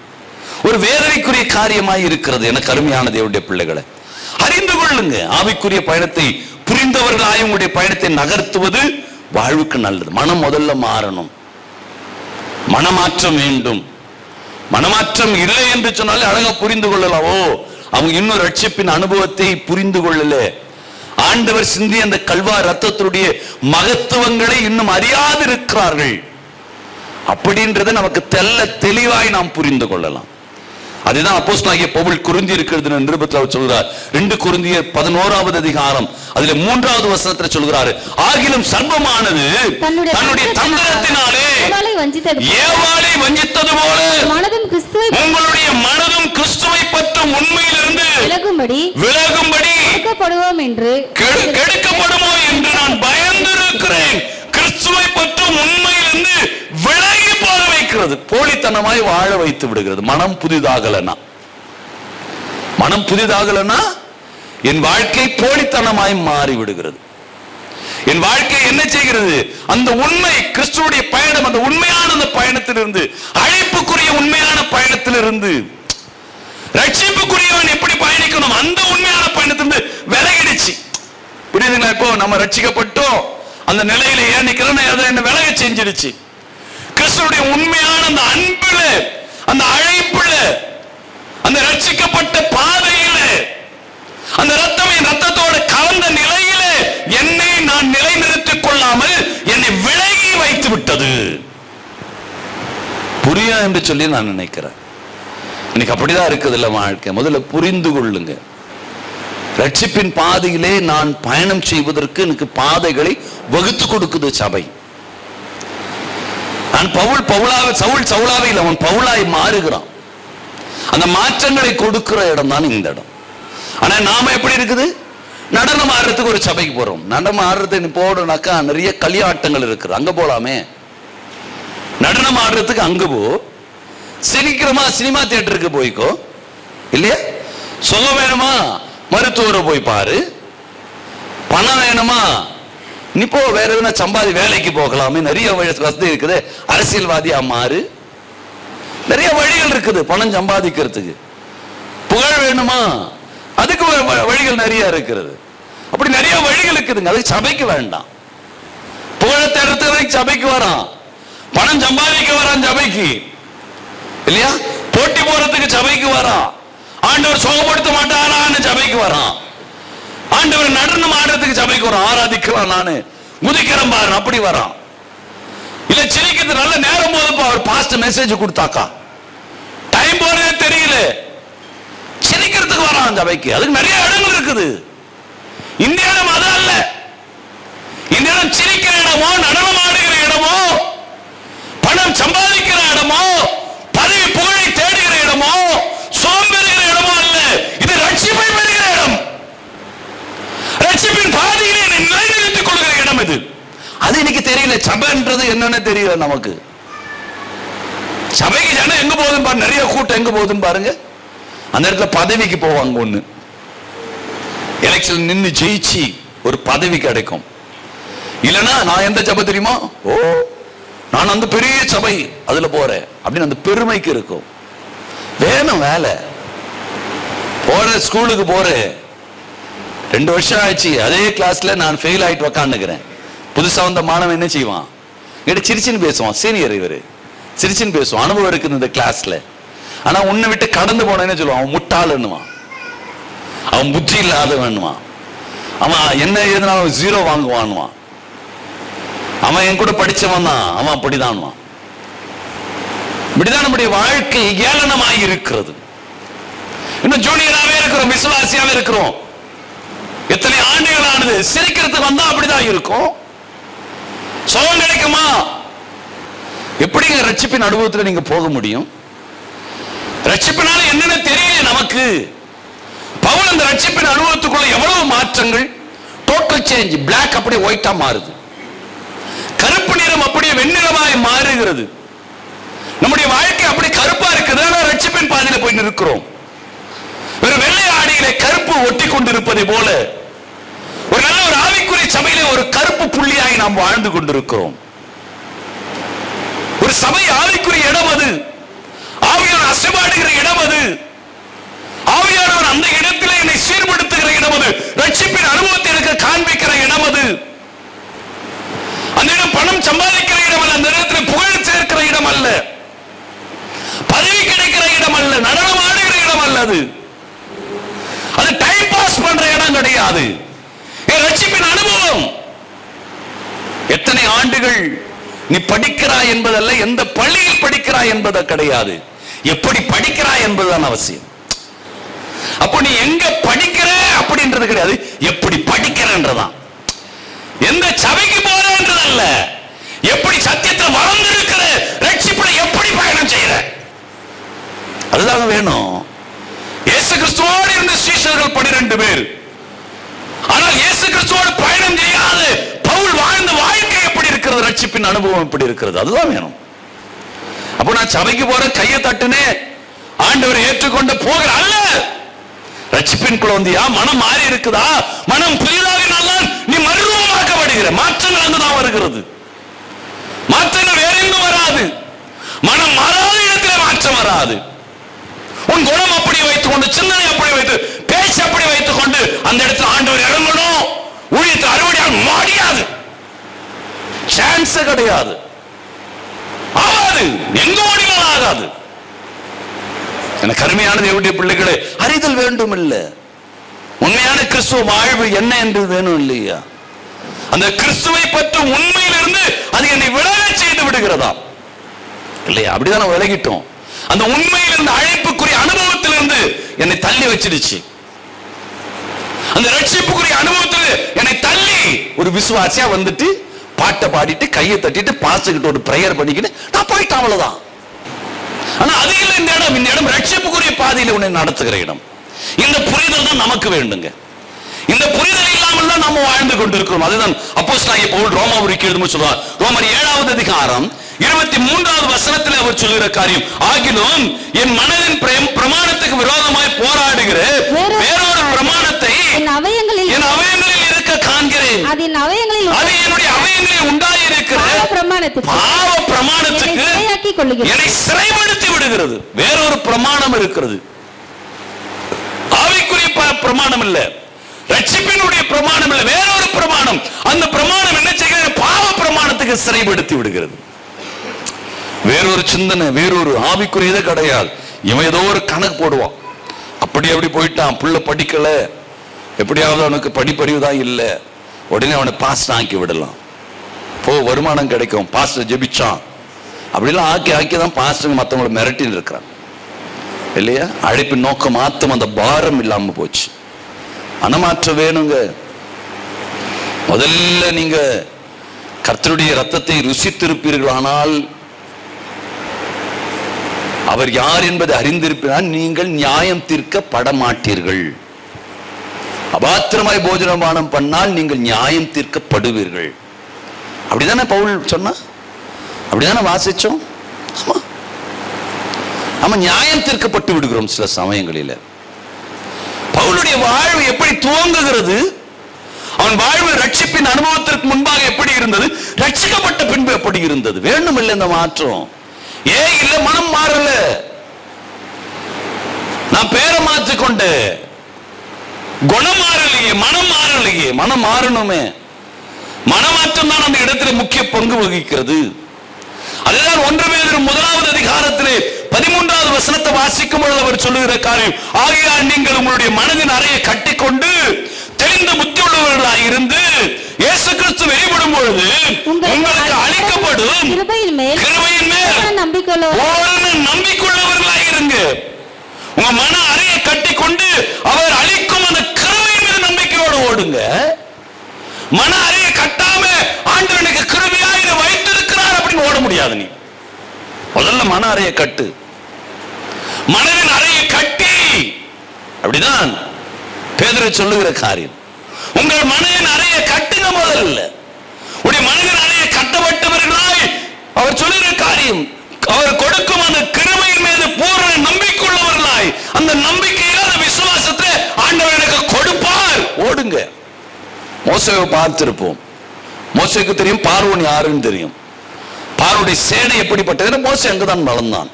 ஒரு வேதனைக்குரிய காரியமாய் இருக்கிறது. எனக்கு அருமையான தேவனுடைய பிள்ளைகளை, அறிந்து கொள்ளுங்க. ஆவிக்குரிய பயணத்தை புரிந்தவர்களாய் உங்களுடைய பயணத்தை நகர்த்துவது வாழ்வுக்கு நல்லது. மனம் முதல்ல மாறணும், மனமாற்றம் வேண்டும். மனமாற்றம் இல்லை என்று சொன்னாலே அழகா புரிந்து கொள்ளலாம். ஓ, அவங்க இன்னும் ரட்சிப்பின் அனுபவத்தை புரிந்து கொள்ளல, ஆண்டவர் சிந்திய அந்த கல்வாரி ரத்தத்துடைய மகத்துவங்களை இன்னும் அறியாது இருக்கிறார்கள் அப்படின்றத நமக்கு தெளிவாய் நாம் புரிந்து கொள்ளலாம். அதுதான் அப்போஸ்தலனாகிய பவுல் கொரிந்தியருக்கு நிருபத்தில் அவர் சொல்கிறார். 2 கொரிந்தியர் 11வது அதிகாரம் அதுல 3வது வசனத்தில் சொல்கிறார், ஆகிலும் சர்ப்பமானது தன்னுடைய தந்திரத்தினாலே ஏவாளை வஞ்சித்தது போல உங்களுடைய மனதும் கிறிஸ்துவை பற்றும் உண்மையிலிருந்து விலகும்படி கெடுக்கப்படுமோ என்று நான் பயந்திருக்கிறேன். கிறிஸ்துவை பற்றும் உண்மையிலிருந்து விலகி போக வைக்கிறது, போலித்தனமாய் வாழ வைத்து விடுகிறது. மனம் புதிதாகலனா என் வாழ்க்கை போலித்தனமாய் மாறி விடுகிறது. என் வாழ்க்கை என்ன செய்கிறது? அந்த உண்மை கிறிஸ்துவுடைய பயணம், அந்த உண்மையான அந்த பயணத்திலிருந்து, அழைப்புக்குரிய உண்மையான பயணத்திலிருந்து, ரட்சிப்புக்குரியவன் எப்படி பயணிக்கணும் அந்த உண்மையான பயணத்திலிருந்து விலகிடுச்சு. புரியுதுங்களா? இப்போ நம்ம ரட்சிக்கப்பட்டோம், அந்த நிலையில ஏன் நிக்கிறோம், என்ன விலக செஞ்சிருச்சு. கிறிஸ்துவுடைய உண்மையான அந்த அன்புல, அந்த அழைப்புல, அந்த ரட்சிக்கப்பட்ட பாதையில, அந்த ரத்தத்தோடு கலந்த நிலையில என்னை நான் நிலைநிறுத்திக் கொள்ளாமல் என்னை விலகி வைத்து விட்டது. புரியா என்று சொல்லி நான் நினைக்கிறேன். இன்னைக்கு அப்படிதான் இருக்குது இல்ல வாழ்க்கை. முதல்ல புரிந்து கொள்ளுங்க. ரட்சிப்பின் பாதையிலே நான் பயணம் செய்வதற்கு எனக்கு பாதைகளை வகுத்து கொடுக்குது சபை. நான் சவுல் சவுலாவை இல்லை, அவன் பவுலாய் மாறுகிறான். அந்த மாற்றங்களை கொடுக்கிற இடம் தான் இந்த இடம். ஆனா நாம எப்படி இருக்குது? நடனம் ஆடுறதுக்கு ஒரு சபைக்கு போறோம். நடனம் ஆடுறது போடனாக்கா நிறைய களியாட்டங்கள் இருக்குது, அங்க போலாமே. நடனம் ஆடுறதுக்கு அங்க போ. சீக்கிரமா சினிமா தியேட்டருக்கு போய்க்கோ, இல்லையா? சுகம் வேணுமா மருத்துவரை போய் பாரு. பணம் வேணுமா நீ போ, வேற எதுனா சம்பாதி வேலைக்கு போகலாமே, நிறைய வசதி இருக்குது. அரசியல்வாதியா மாறு, நிறைய வழிகள் இருக்குது பணம் சம்பாதிக்கிறதுக்கு. புகழ் வேணுமா, அதுக்கு வழிகள் நிறைய இருக்கிறது. அப்படி நிறைய வழிகள் இருக்குதுங்க. அது சபைக்கு வேண்டாம். புகழ தேடுறதுக்கு சபைக்கு வரான், பணம் சம்பாதிக்க வரான் சபைக்கு, இல்லையா? போட்டி போறதுக்கு சபைக்கு வரான். ஆண்டவர் சுகப்படுத்த மாட்டாரான்னு சபைக்கு வரான். ஆண்டவர் நடனம் ஆடுறதுக்கு சபைக்கு வரான். ஆராதிக்கலாம், நானு குதிக்கிறேன் பாரு, அப்படி வரான். இல்ல சிரிக்கிறது நல்ல நேரம் போதுப்பா, அவர் பாஸ்ட் மெசேஜ் கொடுத்தாக்கா டைம் போறதே தெரியல, சிரிக்கிறதுக்கு வரான் சபைக்கு. அதுக்கு நிறைய இடங்கள் இருக்குது. இந்த இடம் அது அல்ல. இந்த இடம் சிரிக்கிற இடமோ, நடனம் ஆடுகிற இடமோ, பணம் சம்பாதிக்கிற இடமோ, பதவி புகழை தேடுகிற இடமோ, சோம்பெறுகிற இடமோ அல்ல. இது ரட்சிப்பை பெறுகிற இடம், ரட்சிப்பின் பாதையிலே நிலைநிறுத்திக் கொள்கிற இடம் இது. அது இன்னைக்கு தெரியல. சபைன்றது என்னன்னு தெரியல நமக்கு. சபைக்கு ஜனம் எங்க போகுதுன்னு பாருங்க, நிறைய கூட்டம் எங்க போகுதுன்னு பாருங்க. அந்த இடத்துல பதவிக்கு போவாங்க. ஒண்ணு எலெக்ஷன் நின்று ஜெயிச்சு ஒரு பதவி கிடைக்கும். இல்லைன்னா நான் எந்த சபை தெரியுமா, ஓ நான் அந்த பெரிய சபை அதுல போறேன் அப்படின்னு அந்த பெருமைக்கு இருக்கும். வேணும் வேலை, போற ஸ்கூலுக்கு போறேன், 2 வருஷம் ஆச்சு அதே கிளாஸ்ல நான் ஃபெயில் ஆயிட்டு உக்காந்துக்கிறேன். புதுசா வந்த மாணவன் என்ன செய்வான், சிரிச்சின்னு பேசுவான். சீனியர் இவரு சிரிச்சின்னு பேசுவான், அனுபவம் இருக்குது இந்த கிளாஸ்ல. ஆனா உன்னை விட்டு கடந்து போனேன்னு சொல்லுவான், அவன் முட்டாளுன்னுவான், அவன் புத்தி இல்லாத வேணுவான், அவன் என்ன எதுனாலும் 0 வாங்குவான்வான், அவன் என் கூட படிச்சவன் தான், அவன் அப்படிதான். இப்படிதான் நம்முடைய வாழ்க்கை ஏளனமாய் இருக்கிறது. இன்னும் ஜூனியராகவே இருக்கிறோம், விசுவாசியாவே இருக்கிறோம். எத்தனை ஆண்டுகள் ஆனது. சிரிக்கிறதுக்கு வந்தா அப்படிதான் இருக்கும். சுகம் கிடைக்குமா? எப்படிங்க ரட்சிப்பின் அனுபவத்தில் நீங்க போக முடியும்? ரட்சிப்பினால என்னன்னு தெரியல நமக்கு. பவுல் அந்த ரட்சிப்பின் அனுபவத்துக்குள்ள எவ்வளவு மாற்றங்கள், டோட்டல் சேஞ்ச். பிளாக் அப்படியே ஒயிட்டா மாறுது, கருப்பு நிறம் அப்படியே வெண்ணிறமாய் மாறுகிறது. நம்முடைய வாழ்க்கை அப்படி கருப்பா இருக்குது. ரட்சிப்பின் பாதையில போய் நிற்கிறோம். ஒரு வெள்ளை ஆடையிலே கருப்பு ஒட்டி கொண்டிருப்பதை போல ஒரு நல்ல ஒரு ஆவிக்குரிய சபையிலே ஒரு கருப்பு புள்ளியாய் நாம் வாழ்ந்து கொண்டிருக்கிறோம். ஒரு சபை ஆவிக்குரிய இடம் அது. ஆவியானவர் அசைவாடுகிற இடம் அது. ஆவியானவர் அந்த இடத்திலே என்னை சீர்படுத்துகிற இடம் அது. ரட்சிப்பின் அனுபவத்தை எனக்கு காண்பிக்கிற இடம் அது. அந்த இடம் பணம் சம்பாதிக்கிற இடம் அல்ல. அந்த இடத்தில் புகழ் சேர்க்கிற இடம் அல்ல. பதவி கிடைக்கிற இடம் அல்ல. நடனம் ஆடுகிற இடம் அல்ல. அது டைம் பாஸ் பண்ற இடம் கிடையாது. ரட்சிப்பின் அனுபவம். எத்தனை ஆண்டுகள் நீ படிக்கிறாய் என்பதல்ல, எந்த பள்ளியில் படிக்கிறாய் என்பது கிடையாது, எப்படி படிக்கிறாய் என்பதுதான் அவசியம். அப்போ நீ எங்க படிக்கிற அப்படின்றது கிடையாது, எப்படி படிக்கிறன்றதான். எந்த சபைக்கு போறன்றதல்ல, எப்படி சத்தியத்தில் வளர்ந்திருக்கிற, ரட்சிப்புல எப்படி பயணம் செய்யற, அதுதாங்க வேணும். இயேசு கிறிஸ்துவோடு இருந்த சீஷர்கள் 12 பேர். ஆனால் இயேசு கிறிஸ்துவோடு பயணம் செய்யாத பவுல் வாழ்ந்த வாழ்க்கை எப்படி இருக்கிறது, ரட்சிப்பின் அனுபவம் எப்படி இருக்கிறது, அதுதான் வேணும். அப்போ நான் சபைக்கு போற, கையை தட்டுனே ஆண்டவர் ஏற்றுக்கொண்டு போகிற அல்ல. ரட்சிப்பின்குள்ள வந்தியா, மனம் மாறி இருக்குதா, மனம் புதிதாகினால் நீ மறுரூபமாக்கப்படுகிற. மாற்றங்கள் அங்குதான் வருகிறது. மாற்றங்கள் வேற எங்கும் வராது. மனம் மாறாத இடத்துல மாற்றம் வராது. உன் குணம் அப்படி வைத்துக் கொண்டு, சிந்தனை அப்படி வைத்து, பேச்சு அப்படி வைத்துக் கொண்டு அந்த இடத்துல ஆண்டவர் இறங்கணும், ஊழியத்தை அறுவடையாக முடியாது, சான்ஸ் கிடையாது, ஆகாது, எங்க ஓடினாலும் ஆகாது. எனக்கு அருமையானது எவ்வளவு பிள்ளைகளே, அறிதல் வேண்டும் இல்ல, உண்மையான கிறிஸ்துவ வாழ்வு என்ன என்று வேணும் இல்லையா? அந்த கிறிஸ்துவை பற்றி உண்மையிலிருந்து அது என்னை விலக செய்து விடுகிறதா இல்லையா? அப்படிதான் விலகிட்டோம். அந்த உண்மையிலிருந்து, அழைப்புக்குரிய அனுபவத்திலிருந்து என்னை தள்ளி வச்சிடுச்சு. அந்த ரட்சிப்புக்குரிய அனுபவத்தில் என்னை தள்ளி ஒரு விசுவாசியா வந்துட்டு பாட்டை பாடிட்டு கையை தட்டிட்டு பாஸ்டர்கிட்ட ஒரு பிரேயர் பண்ணிக்கிட்டு நான் போயிட்டேன், அவ்வளவுதான். ஆனா அது இல்லை இந்த இடம். இந்த இடம் ரட்சிப்புக்குரிய பாதையில உன்னை நடத்துகிற இடம். இந்த புரிதல் தான் நமக்கு வேண்டுங்க. இந்த புரிதல் இல்லாமல் தான் நம்ம வாழ்ந்து கொண்டிருக்கிறோம். அதுதான் அப்போஸ்தலனாகிய பவுல் ரோமாவுக்கு எழுதும்போது சொல்றார். ரோமர் 7வது அதிகாரம் 23வது வசனத்தில் அவர் சொல்லுகிற காரியம், ஆகிலும் என் மனதின் பிரமாணத்துக்கு விரோதமாய் போராடுகிற வேறொரு பிரமாணத்தை என் அவயங்களில் இருக்க காண்கிறேன். அது என்னுடைய அவயங்களில் உண்டாயிருக்கிற பாவ பிரமாணத்துக்கு என்னை சிறைப்படுத்தி விடுகிறது. வேறொரு பிரமாணம் இருக்கிறது, ஆவிக்குரிய பிரமாணம் இல்ல, ரட்சிப்பினுடைய பிரமாணம் இல்ல, வேறொரு பிரமாணம். அந்த பிரமாணம் என்ன செய்கிறது? பாவ பிரமாணத்துக்கு சிறைப்படுத்தி விடுகிறது. வேறொரு சிந்தனை, வேறொரு ஆவிக்குரியதே கிடையாது. இவன் ஏதோ ஒரு கணக்கு போடுவான், அப்படி போயிட்டான், புள்ள படிக்கல, எப்படியாவது அவனுக்கு படிப்பறிவு தான் இல்லை, உடனே அவனை பாஸ்டர் ஆக்கி விடலாம், போ வருமானம் கிடைக்கும், பாஸ்டர் ஜெபிச்சான், அப்படிலாம் ஆக்கி தான் பாஸ்டர் மற்றவங்களை மிரட்டின்னு இருக்கிறான் இல்லையா? அழைப்பின் நோக்கம் மாத்தம் அந்த பாரம் இல்லாம போச்சு. மனமாற்றம் வேணுங்க. முதல்ல நீங்க கர்த்தருடைய ரத்தத்தை ருசித்திருப்பீர்களானால், அவர் யார் என்பதை அறிந்திருப்பால் நீங்கள் நியாயம் தீர்க்கப்பட மாட்டீர்கள். அபாத்திரமாய் போஜனபானம் பண்ணால் நீங்கள் நியாயம் தீர்க்கப்படுவீர்கள். அப்படிதானே பவுல் சொன்னா? அப்படிதானே வாசிச்சோம்? ஆமா, நியாயம் தீர்க்கப்பட்டு விடுகிறோம் சில சமயங்களில். பவுலுடைய வாழ்வு எப்படி துவங்குகிறது? அவன் வாழ்வு ரட்சிப்பின் அனுபவத்திற்கு முன்பாக எப்படி இருந்தது, ரட்சிக்கப்பட்ட பின்பு எப்படி இருந்தது? வேணும் இல்லை இந்த மாற்றம்? இல்ல, மனம் மாறல, நான் பேரை மாற்றிக்கொண்டு, குணம் மாறலையே, மனம் மாறலையே. மனம் மாறணுமே. மனமாற்றம் தான் அந்த இடத்துல முக்கிய பங்கு வகிக்கிறது. அதுதான் 1 பேதுரு 1வது அதிகாரத்திலே 13வது வசனத்தை வாசிக்கும் பொழுது அவர் சொல்லுகிற காரியம், ஆகையால் நீங்கள் உங்களுடைய மனதின் அறையை கட்டிக்கொண்டு தெளிந்த புத்தி உள்ளவர்களாக இருந்து இயேசு கிறிஸ்து வெளிப்படும் பொழுது உங்களுக்கு அளிக்கப்படும் கிருபையின் மேல் நம்பிக்கையுள்ளவர்களாக இருங்க. உங்க மன அறையை கட்டி கொண்டு அவர் அளிக்கும் அந்த கிருபையின் மீது நம்பிக்கையோடு ஓடுங்க. மன அறையை கட்டாம ஆண்டவர் எனக்கு கிருபையா இதை வைத்திருக்கிறார் அப்படின்னு ஓட முடியாது. நீ முதல்ல மன அறையை கட்டு, மனதின் அறையை கட்டி. அப்படிதான் பேதுரு சொல்லுகிற காரியம். உங்கள் மனதின் அறையை கட்டுங்க. முதல்ல உடைய மனதின் அறையை கட்டப்பட்டவர்களாய் அவர் சொல்லுகிற காரியம், அவர் கொடுக்கும் அந்த கிருபையின் மீது பூர்ண நம்பிக்கை உள்ளவர்களாய், அந்த நம்பிக்கையில அந்த விசுவாசத்தை ஆண்டவர் எனக்கு கொடுப்பார். ஓடுங்க. மோசேவை பார்த்திருப்போம். மோசேக்கு தெரியும் பார்வோன் யாருன்னு தெரியும். பார்வோனுடைய சேனை எப்படிப்பட்டது. மோசே அங்குதான் வளர்ந்தான்.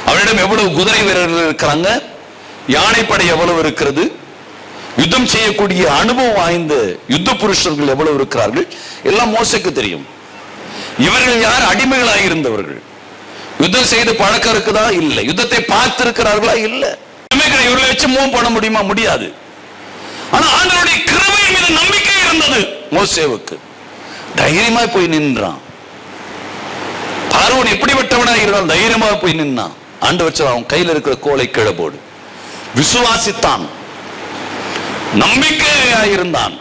அவரிடம் எவ்வளவு குதிரை வீரர்கள் இருக்கிறாங்க, யானைப்படை எவ்வளவு இருக்கிறது, யுத்தம் செய்யக்கூடிய அனுபவம் வாய்ந்த யுத்த புருஷர்கள் எவ்வளவு இருக்கிறார்கள், எல்லாம் மோசேக்கு தெரியும். இவர்கள் யார்? அடிமைகளாக இருந்தவர்கள். யுத்தம் செய்து பழக்கம் இருக்குதா? இல்லை. யுத்தத்தை பார்த்திருக்கிறார்களா? இல்லை. இவர்களை வச்சு மூவ் பண்ண முடியுமா? முடியாது. ஆனா ஆண்டவருடைய கிருபையின் மீது நம்பிக்கை இருந்தது மோசேவுக்கு. தைரியமா போய் நின்றான். பார்வோன் எப்படிப்பட்டவனா இருந்தால் தைரியமா போய் நின்னான். ஆண்டவர் அவன் கையில் இருக்கிற கோலை கீழே போடு. விசுவாசித்தான், நம்பிக்கையா இருந்தான்.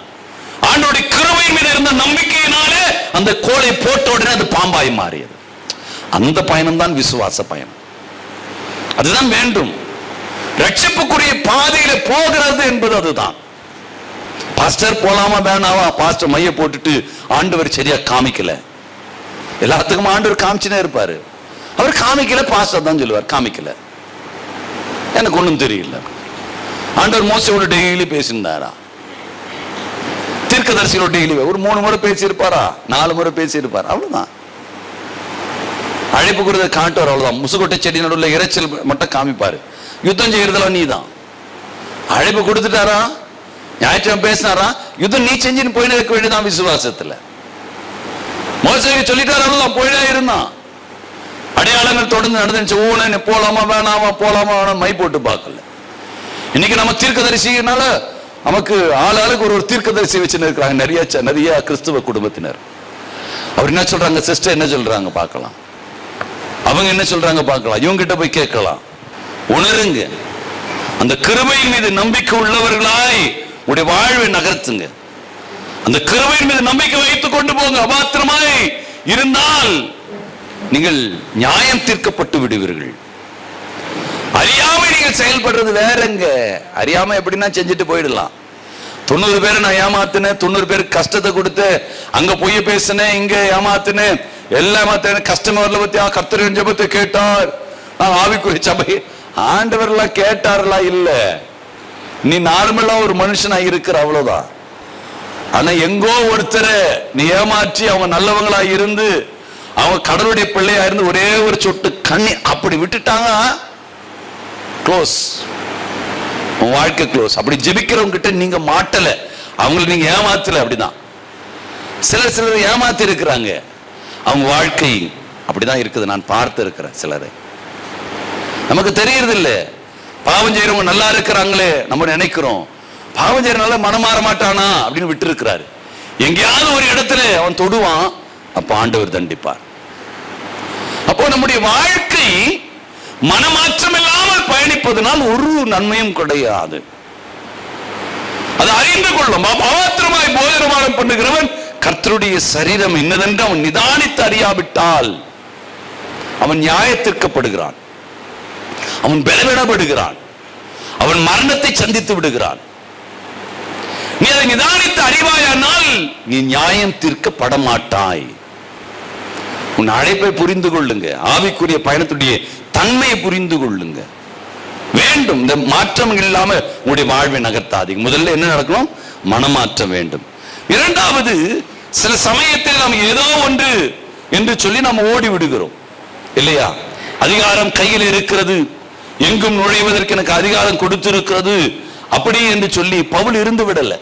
ஆண்டவருடைய கிருபையின் மீது இருந்த நம்பிக்கையினாலே அந்த கோலை போட்ட உடனே அது பாம்பாய் மாறியது. அந்த பயணம் தான் விசுவாச பயணம். அதுதான் வேண்டும். ரட்சிப்புக்குரிய பாதையில போகிறது என்பது அதுதான். பாஸ்டர் போலாமா வேணாவா? பாஸ்டர் மைய போட்டுட்டு ஆண்டவர் சரியா காமிக்கல. எல்லாத்துக்கும் ஆண்டவர் காமிச்சுனே இருப்பாரு. அவர் காமிக்கல, பாஸ்டர் தான் சொல்லுவார் காமிக்கல. எனக்கு ஒண்ணும் தெரியல. ஆண்டவர் மோசேயோட டெய்லி பேசியிருந்தாரா? தீர்க்கதரிசியோட டெய்லி ஒரு 3 முறை பேசியிருப்பாரா? 4 முறை பேசியிருப்பார். அவ்வளவுதான். அழைப்பு கொடுத்த காட்டுவார். அவ்வளவுதான். முசுகொட்டை செடி நடுவில் இறைச்சல் மட்டும் காமிப்பாரு. யுத்தம் செய்யறதுல நீ தான். அழைப்பு கொடுத்துட்டாரா? ஞாயிற்றுக்கிழமை பேசினாரா? யுத்தம் நீ செஞ்சுன்னு போயிட்டு இருக்க வேண்டியதான். விசுவாசத்துல மோசேக்கு சொல்லிட்டாரு, அவ்வளவுதான். போயிட்டே இருந்தான். அடையாளங்கள் தொடர்ந்து நடந்துச்சு. ஊன போலாமா வேணாமா, போலாமா வேணாம் மை போட்டு பார்க்கல. இன்னைக்கு நம்ம தீர்க்கதரிசினால நமக்கு ஆளாளுக்கு ஒரு தீர்க்கதரிசி வச்சுன்னு இருக்கிறாங்க. நிறைய கிறிஸ்துவ குடும்பத்தினர். அவர் என்ன சொல்றாங்க, சிஸ்டர் என்ன சொல்றாங்க பார்க்கலாம், அவங்க என்ன சொல்றாங்க பார்க்கலாம், இவங்க கிட்ட போய் கேட்கலாம். உணருங்க. அந்த கிருபையின் மீது நம்பிக்கை உள்ளவர்களாய் உடைய வாழ்வை நகர்த்துங்க. அந்த கிருபையின் மீது நம்பிக்கை வைத்துக் கொண்டு போங்க. அபாத்திரமாய் இருந்தால் நீங்கள் நியாயம் தீர்க்கப்பட்டு விடுவீர்கள். அறியாம நீங்கள் செயல்படுறது வேறங்க. அறியாம எப்படின்னா செஞ்சுட்டு போயிடலாம். 90 பேரை நான் ஏமாத்தினேன், 90 பேருக்கு கஷ்டத்தை கொடுத்து, அங்க பொய்ய பேசினேன், இங்க ஏமாத்தினேன், எல்லாம் கஸ்டமர்ல பத்தி கர்த்தரின் ஜெபத்தை கேட்டார். ஆவிக்குரிய சபை ஆண்டவர்லாம் கேட்டார்களா? இல்ல. நீ நார்மலா ஒரு மனுஷனா இருக்கிற, அவ்வளவுதான். ஆனா எங்கோ ஒருத்தரை நீ ஏமாற்றி அவங்க நல்லவங்களா இருந்து அவங்க கடவுளுடைய பிள்ளையா இருந்து ஒரே ஒரு சொட்டு கண்ணி அப்படி விட்டுட்டாங்க, க்ளோஸ். உன் வாழ்க்கை க்ளோஸ். அப்படி ஜெபிக்கிறவங்க கிட்ட நீங்க மாட்டல, அவங்களை நீங்க ஏமாத்தல. அப்படிதான் சிலர் ஏமாத்தி இருக்கிறாங்க. அவங்க வாழ்க்கை அப்படிதான் இருக்குது. நான் பார்த்து இருக்கிறேன் சிலரை. நமக்கு தெரியறது இல்லை. பாவம் செய்யறவங்க நல்லா இருக்கிறாங்களே நம்ம நினைக்கிறோம். பாவம் செய்யறனால மனம் மாற மாட்டானா அப்படின்னு விட்டு இருக்கிறாரு. எங்கேயாவது ஒரு இடத்துல அவன் தொடுவான், அப்ப ஆண்டவர் தண்டிப்பார். அப்போ நம்முடைய வாழ்க்கை மனமாற்றம் இல்லாமல் பயணிப்பதனால் ஒரு நன்மையும் கிடையாது. அதை அறிந்து கொள்ளும். அபாத்திரமாய் போஜனமானம் பண்ணுகிறவன் கர்த்தருடைய சரீரம் என்னதென்று அவன் நிதானித்து அறியாவிட்டால் அவன் நியாயத்திற்கப்படுகிறான், அவன் பலவீனப்படுகிறான், அவன் மரணத்தை சந்தித்து விடுகிறான். நீ அதை நிதானித்து அறிவாயானால் நீ நியாயம் தீர்க்கப்பட மாட்டாய். உன் அழைப்பை புரிந்து கொள்ளுங்க. ஆவிக்குரிய பயணத்துடைய தன்மையை புரிந்து கொள்ளுங்க. வேண்டும். இந்த மாற்றம் இல்லாம உங்களுடைய வாழ்வை நகர்த்தாதீங்க. முதல்ல என்ன நடக்கணும்? மனமாற்றம் வேண்டும். இரண்டாவது, சில சமயத்தில் நாம் ஏதோ ஒன்று என்று சொல்லி நாம் ஓடி விடுகிறோம் இல்லையா? அதிகாரம் கையில் இருக்கிறது, எங்கும் நுழைவதற்கு எனக்கு அதிகாரம் கொடுத்திருக்கிறது அப்படி என்று சொல்லி பவுல் இருந்து விடல.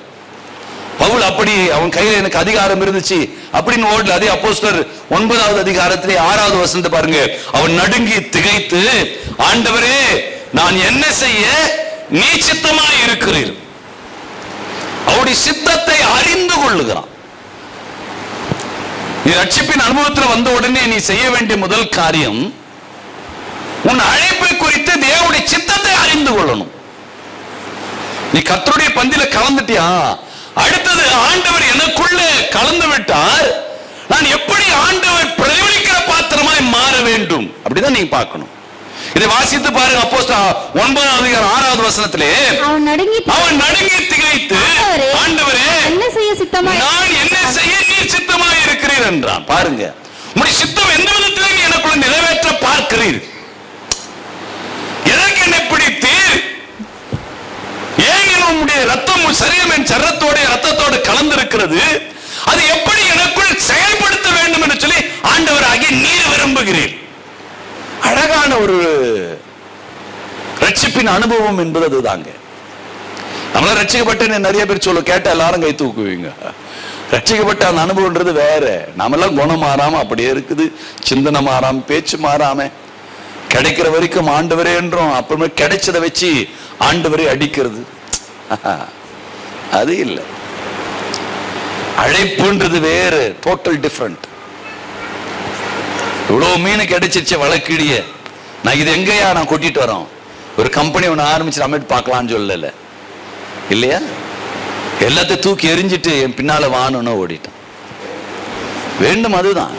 பவுல் அப்படி அவன் கையில் எனக்கு அதிகாரம் இருந்துச்சு அப்படின்னு ஓடல. அதே அப்போஸ்தலர் 9வது அதிகாரத்திலே 6வது வசனத்தை பாருங்க. அவன் நடுங்கி திகைத்து, ஆண்டவரே நான் என்ன செய்ய நீ சித்தமாய் இருக்கிறீர். அவருடைய சித்தத்தை அறிந்து கொள்ளுகிறான். நீ ரட்சிப்பின் அனுபவத்தில் வந்த உடனே நீ செய்ய வேண்டிய முதல் காரியம், உன் அழைப்பை குறித்து தேவனுடைய சித்தத்தை அறிந்து கொள்ளணும். நீ கர்த்தருடைய பந்தியில கலந்துட்டியா? அடுத்தது, ஆண்டவர் எனக்குள்ள கலந்து விட்டார், நான் எப்படி ஆண்டவர் பிரதிபலிக்கிற பாத்திரமாய் மாற வேண்டும், அப்படிதான் நீங்க பார்க்கணும். இதை வாசித்து பாருங்க. அப்போஸ்தலர் 9:6 வசனத்திலே, அவன் நடுங்கி திகைத்து, ஆண்டவரே நான் என்ன செய்ய நீர் சித்தமாய் இருக்கிறீர் என்றான். பாருங்க, உம்முடைய சித்தம் எந்த விதத்திலே நீ எனக்குள்ள நிறைவேற்ற பார்க்கிறீர்? எதற்கு என்னை பிடித்தீர்? ஏன் உம்முடைய ரத்தம் சரீரம் என் சரத்தோட ரத்தத்தோடு கலந்திருக்கிறது, அது எப்படி எனக்குள் செயல்படுத்த வேண்டும் என்று சொல்லி ஆண்டவர் ஆகிய நீர் விரும்புகிறீர். அழகான ஒரு ரட்சிப்பின் அனுபவம் என்பது அதுதாங்க. நம்மள ரட்சிக்கப்பட்ட நிறைய பேர் சொல்ல கேட்ட எல்லாரும் கை தூக்குவீங்க. ரட்சிக்கப்பட்ட அந்த அனுபவம்ன்றது வேற. நாமெல்லாம் குணம் மாறாம அப்படியே இருக்குது, சிந்தனை மாறாம, பேச்சு மாறாம, கிடைக்கிற வரைக்கும் ஆண்டவரே என்றும், அப்புறமே கிடைச்சதை வச்சு ஆண்டவரே அடிக்கிறது, அது இல்லை. அழைப்புன்றது வேறு, டோட்டல் டிஃபரண்ட். இவ்வளவு மீன் கிடைச்சிருச்சு வழக்கிடிய, நான் இது எங்கேயா நான் கொட்டிட்டு வரோம், ஒரு கம்பெனி ஒன்று ஆரம்பிச்சு நம்ம பார்க்கலான்னு சொல்லல இல்லையா? எல்லாத்தையும் தூக்கி எரிஞ்சிட்டு என் பின்னால வானு ஓடிட்டான். வேண்டும், அதுதான்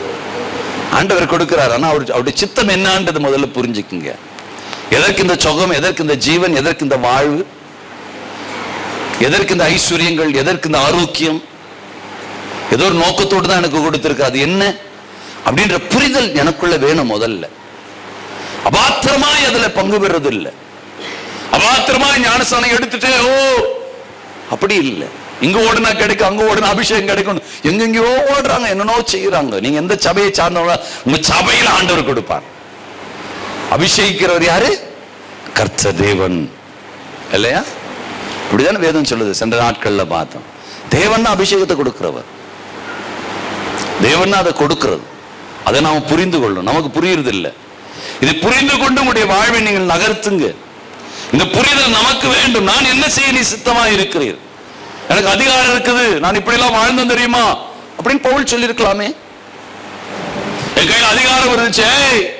ஆண்டவர் கொடுக்கிறார். ஆனா அவருடைய சித்தம் என்னன்றது முதல்ல புரிஞ்சுக்குங்க. எதற்கு இந்த சுகம், எதற்கு இந்த ஜீவன், எதற்கு இந்த வாழ்வு, எதற்கு இந்த ஐஸ்வர்யங்கள், எதற்கு இந்த ஆரோக்கியம், ஏதோ ஒரு நோக்கத்தோடு தான் எனக்கு கொடுத்திருக்கு. அது என்ன அப்படின்ற புரிதல் எனக்குள்ள வேணும். முதல்ல அபாத்திரமாய் அதுல பங்கு பெறது இல்லை. அபாத்திரமாய் ஞானஸ்தானம் எடுத்துட்டு ஓ அப்படி இல்லை. இங்க ஓடுனா கிடைக்கும், அங்க ஓடுனா அபிஷேகம் கிடைக்கும், எங்கெங்கயோ ஓடுறாங்க, என்னன்னோ செய்யறாங்க. நீங்க எந்த சபையை சார்ந்தவங்க, உங்க சபையில ஆண்டவர் கொடுப்பார். அபிஷேகிக்கிறவர் யாரு? கர்த்தர் தேவன் இல்லையா? இப்படிதானே வேதம் சொல்லுது. சென்ற நாட்கள்ல பார்த்தோம். தேவன் அபிஷேகத்தை கொடுக்கிறவர், தேவன் அதை கொடுக்கிறது. அதை நாம புரிந்து கொள்ளணும். நமக்கு புரியுறது இல்லை. இதை புரிந்து கொண்டு உங்களுடைய வாழ்வை நீங்கள் நகர்த்துங்க. இந்த புரிதல் நமக்கு வேண்டும். நான் என்ன செய்ய நீ சித்தமா இருக்கிறீர், எனக்கு அதிகாரம் இருக்குது, நான் இப்படி எல்லாம் வாழ்ந்தேன் தெரியுமா அப்படின்னு பவுல் சொல்லி இருக்கலாமே. என் கையில் அதிகாரம் இருந்துச்சு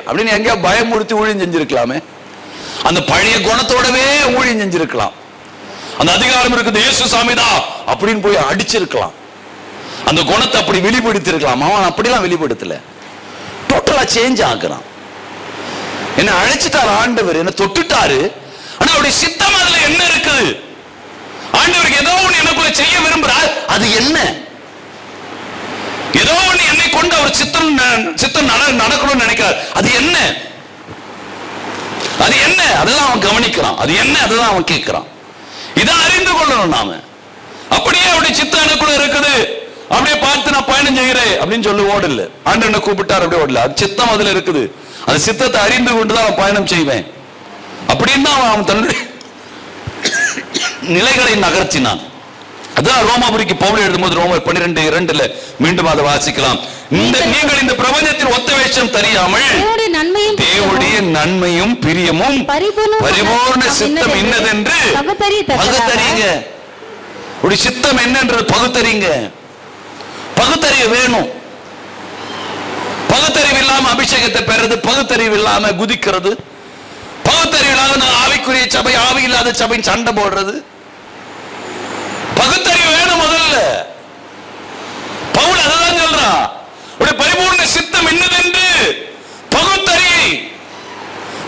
அப்படின்னு எங்கேயா பயமுறுத்தி ஊழியம் செஞ்சிருக்கலாமே. அந்த பழைய குணத்தோடவே ஊழியம் செஞ்சிருக்கலாம். அந்த அதிகாரம் இருக்குது, இயேசு சாமிதா அப்படின்னு போய் அடிச்சிருக்கலாம். அந்த குணத்தை அப்படி வெளிப்படுத்தி இருக்கலாம். அவன் அப்படிலாம் வெளிப்படுத்தல, டோட்டலா சேஞ்ச் ஆகுறான். என்ன அழைச்சிட்டாரு ஆண்டவர், என்ன தொட்டுட்டாரு. ஆனா அவருடைய சித்தம் அதுல என்ன இருக்குது? ஆண்டவருக்கு ஏதோ ஒண்ணு எனக்குள்ள செய்ய விரும்புறார். அது என்ன? ஏதோ ஒண்ணு என்னை கொண்டு அவர் சித்தம் நடக்கணும்னு நினைக்கிறார். அது என்ன? அது என்ன? அதெல்லாம் அவன் கவனிக்கிறான். அது என்ன? அதெல்லாம் அவன் கேட்கிறான். இதை அறிந்து கொள்ளணும் நாம. அப்படியே அவருடைய சித்தம் எனக்குள்ள இருக்குது, அப்படியே பார்த்து நான் பயணம் செய்கிறேன் அப்படின்னு சொல்லி ஓடல. ஆண்டவனை கூப்பிட்டார், அப்படியே ஓடல. அது சித்தம் அதுல இருக்குது. அந்த சித்தத்தை அறிந்து கொண்டுதான் அவன் பயணம் செய்வேன் அப்படின்னு அவன் தன்னுடைய நிலைகளை நகர்த்தினான். அதான் ரோமாபுரிக்கு பவுல் எழுதும்போது ரோமர் 12:2 மீண்டும் அதை வாசிக்கலாம். நீங்கள் இந்த பிரபஞ்சத்தில் ஒத்த வேஷம் தெரியாமல் தேவனுடைய நன்மையும் பிரியமும் பரிபூர்ண சித்தம் என்னதென்று பகுத்தறிங்க. உடைய சித்தம் என்னன்றது பகுத்தறிங்க. பகுத்தறிவு வேணும். பகுத்தறிவு இல்லாம அபிஷேகத்தை பெறது, பகுத்தறிவு இல்லாம குதிக்கிறது, பகுத்தறிவு இல்லாத ஆவிக்குரிய சபை, ஆவி இல்லாத சபை சண்டை போடுறது. பகுத்தறிவு வேணும் முதல்ல. பவுல் அதான் சொல்றான், உடைய பரிபூர்ண சித்தம் என்னதென்று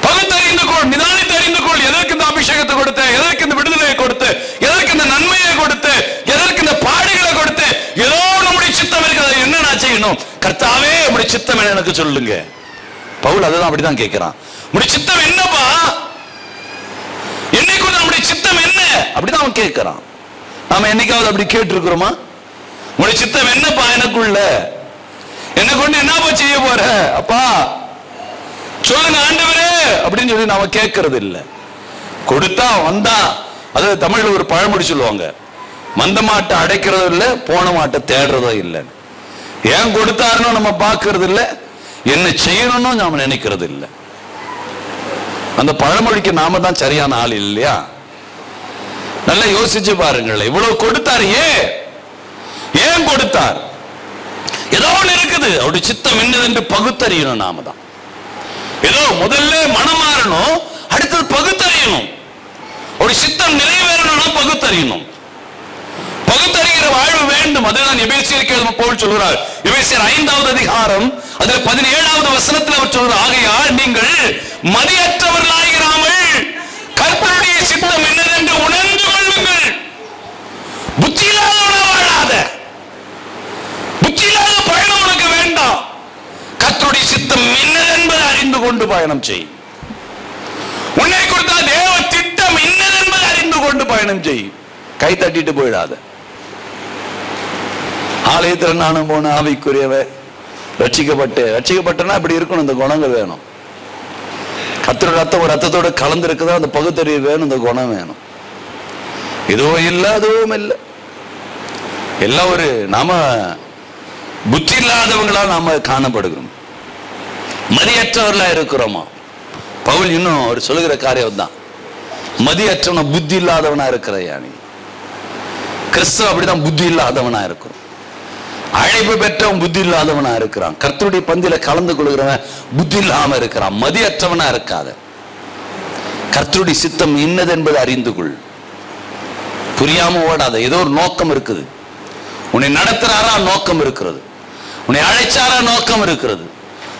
பகுத்தறிந்து கொள், நிதானித்து அறிந்து கொள். எதற்கு இந்த அபிஷேகத்தை கொடுத்த, எதற்கு இந்த விடுதலையை கொடுத்து, எதற்கு இந்த நன்மையை கொடுத்து, எதற்கு இந்த பாடுகளை கொடுத்து, ஏதோ நம்முடைய சித்தம் இருக்கிறது. என்ன நான் செய்யணும்? கர்த்தாவே உடைய சித்தம் என்ன எனக்கு சொல்லுங்க. பவுல் அதுதான் அப்படிதான் கேட்கிறான். உடைய சித்தம் என்னப்பா, என்னைக்கு நம்முடைய சித்தம் என்ன அப்படிதான் அவன் கேட்கிறான். நாம என்னைக்காவது அப்படி கேட்டு இருக்கிறோமா? உடைய சித்தம் என்னப்பா எனக்குள்ள, என்ன கொண்டு என்னப்பா செய்ய போற அப்பா சொல்லுங்க ஆண்டவரே அப்படின்னு சொல்லி நாம கேட்கறது இல்லை. கொடுத்தா வந்தா, அது தமிழ்ல ஒரு பழமொழி சொல்லுவாங்க, மந்த மாட்டை அடைக்கிறதும் இல்லை, போன மாட்டை தேடுறதோ இல்லை. ஏன் கொடுத்தாருன்னு நம்ம பார்க்கறது இல்லை, என்ன செய்யணும்னு நாம நினைக்கிறது இல்லை. அந்த பழமொழிக்கு நாம தான் சரியான ஆள் இல்லையா? நல்லா யோசிச்சு பாருங்கள். இவ்வளவு கொடுத்தாரு, ஏன் கொடுத்தார்? ஏதோ ஒண்ணு இருக்குது. அவருடைய சித்தம் என்னது என்று பகுத்தறியணும். நாம தான் ஏதோ முதல்ல மனம் மாறணும், அடுத்தது பகுத்தறியணும். ஒரு சித்தம் நிறைவேறணும்னா பகுத்தறியணும். பகுத்தறிகிற வாழ்வு வேண்டும். அதுதான் எபேசியருக்கு எழுதும் பவுல் சொல்கிறார். எபேசியர் 5வது அதிகாரம் அதுல 17வது வசனத்தில் அவர் சொல்றார், ஆகையால் நீங்கள் மதியற்றவர்களாயிராமல் கர்த்தருடைய சித்தம் என்னதென்று உணர்ந்து கொள்ளுங்கள். புத்தி இல்லாதவனா வாழாத. புத்தி இல்லாத பயணம் உனக்கு வேண்டாம். கர்த்தருடைய சித்தம் என்னதென்பதை அறிந்து கொண்டு பயணம் செய். உன்னை கொடுத்த தேவ திட்டம் என்னதென்பதை அறிந்து கொண்டு பயணம் செய். கை தட்டிட்டு போயிடாத. ஆலயத்தில் நானும் போன ஆவிக்குரியவ ரட்சிக்கப்பட்டனா இப்படி இருக்கணும். இந்த குணங்கள் வேணும். கர்த்தருடைய ரத்தம் ஒரு ரத்தத்தோட கலந்து இருக்குதா, அந்த பகுத்தறிவு வேணும், இந்த குணம் வேணும். இதுவும் இல்லை அதுவும் இல்லை. எல்லாம் ஒரு நாம புத்தி இல்லாதவங்களா நாம காணப்படுகிறோம். மதியற்றவர்களா இருக்கிறோமா? பவுல் இன்னும் அவர் சொல்லுகிற காரியம் தான், மதியற்றவன புத்தி இல்லாதவனா இருக்கிற யானி. கிறிஸ்தவ அப்படிதான் புத்தி இல்லாதவனா இருக்கும். அழைப்பு பெற்றவன் புத்தி இல்லாதவனா இருக்கிறான். கர்த்தருடைய பந்தியில கலந்து கொள்கிறவன் புத்தி இல்லாம இருக்கிறான். மதியற்றவனா இருக்காத. கர்த்தருடைய சித்தம் இன்னது என்பதை அறிந்து கொள். புரியாம ஓடாத. ஏதோ ஒரு நோக்கம் இருக்குது. உன்னை நடத்துறாரா நோக்கம் இருக்கிறது. உன்னை அழைச்சாரா நோக்கம் இருக்கிறது.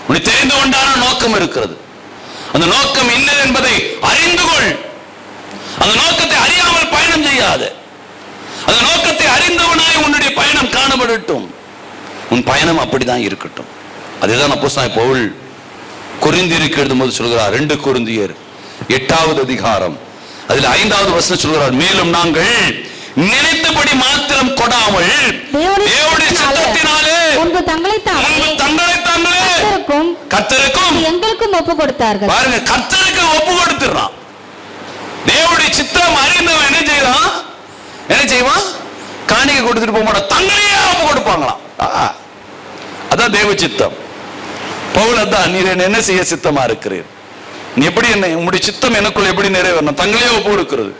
உன்னை தெரிந்து கொண்டாரா நோக்கம் இருக்கிறது. அந்த நோக்கம் இன்னது என்பதை அறிந்து கொள். அந்த நோக்கத்தை அறியாமல் பயணம் செய்யாத. அந்த நோக்கத்தை அறிந்தவனாய் உன்னுடைய பயணம் காணப்படட்டும். உன் பயணம் அப்படிதான் இருக்கட்டும். அதுதான் அப்போஸ்தலனாகிய பவுல் கொரிந்தியருக்கு எழுதும்போது சொல்கிறார். 2 கொரிந்தியர் 8வது அதிகாரம் அதில் 5வது வசனம் சொல்கிறார், மேலும் நாங்கள் நினைத்தபடி மாத்திரம் கொடாமல் தேவனுடைய சித்தத்தினாலே தங்களைத்தாங்களே கர்த்தருக்கும் எங்களுக்கும் ஒப்பு கொடுத்தார்கள். பாருங்க, கர்த்தருக்கு ஒப்பு கொடுத்துறான். தேவனுடைய சித்தம் அறிந்தவன் என்ன செய்வான்? காணிக்கை கொடுத்துட்டு போக மாட்டான், தங்களையே ஒப்பு கொடுப்பாங்களாம். அதான் தேவ சித்தம். பவுல் அதான், நீர் என்ன செய்ய சித்தமா இருக்கிறீர், நீ எப்படி என்ன உங்களுடைய சித்தம் எனக்குள்ள எப்படி நிறைவேறணும், தங்களையே ஒப்பு கொடுக்கிறது.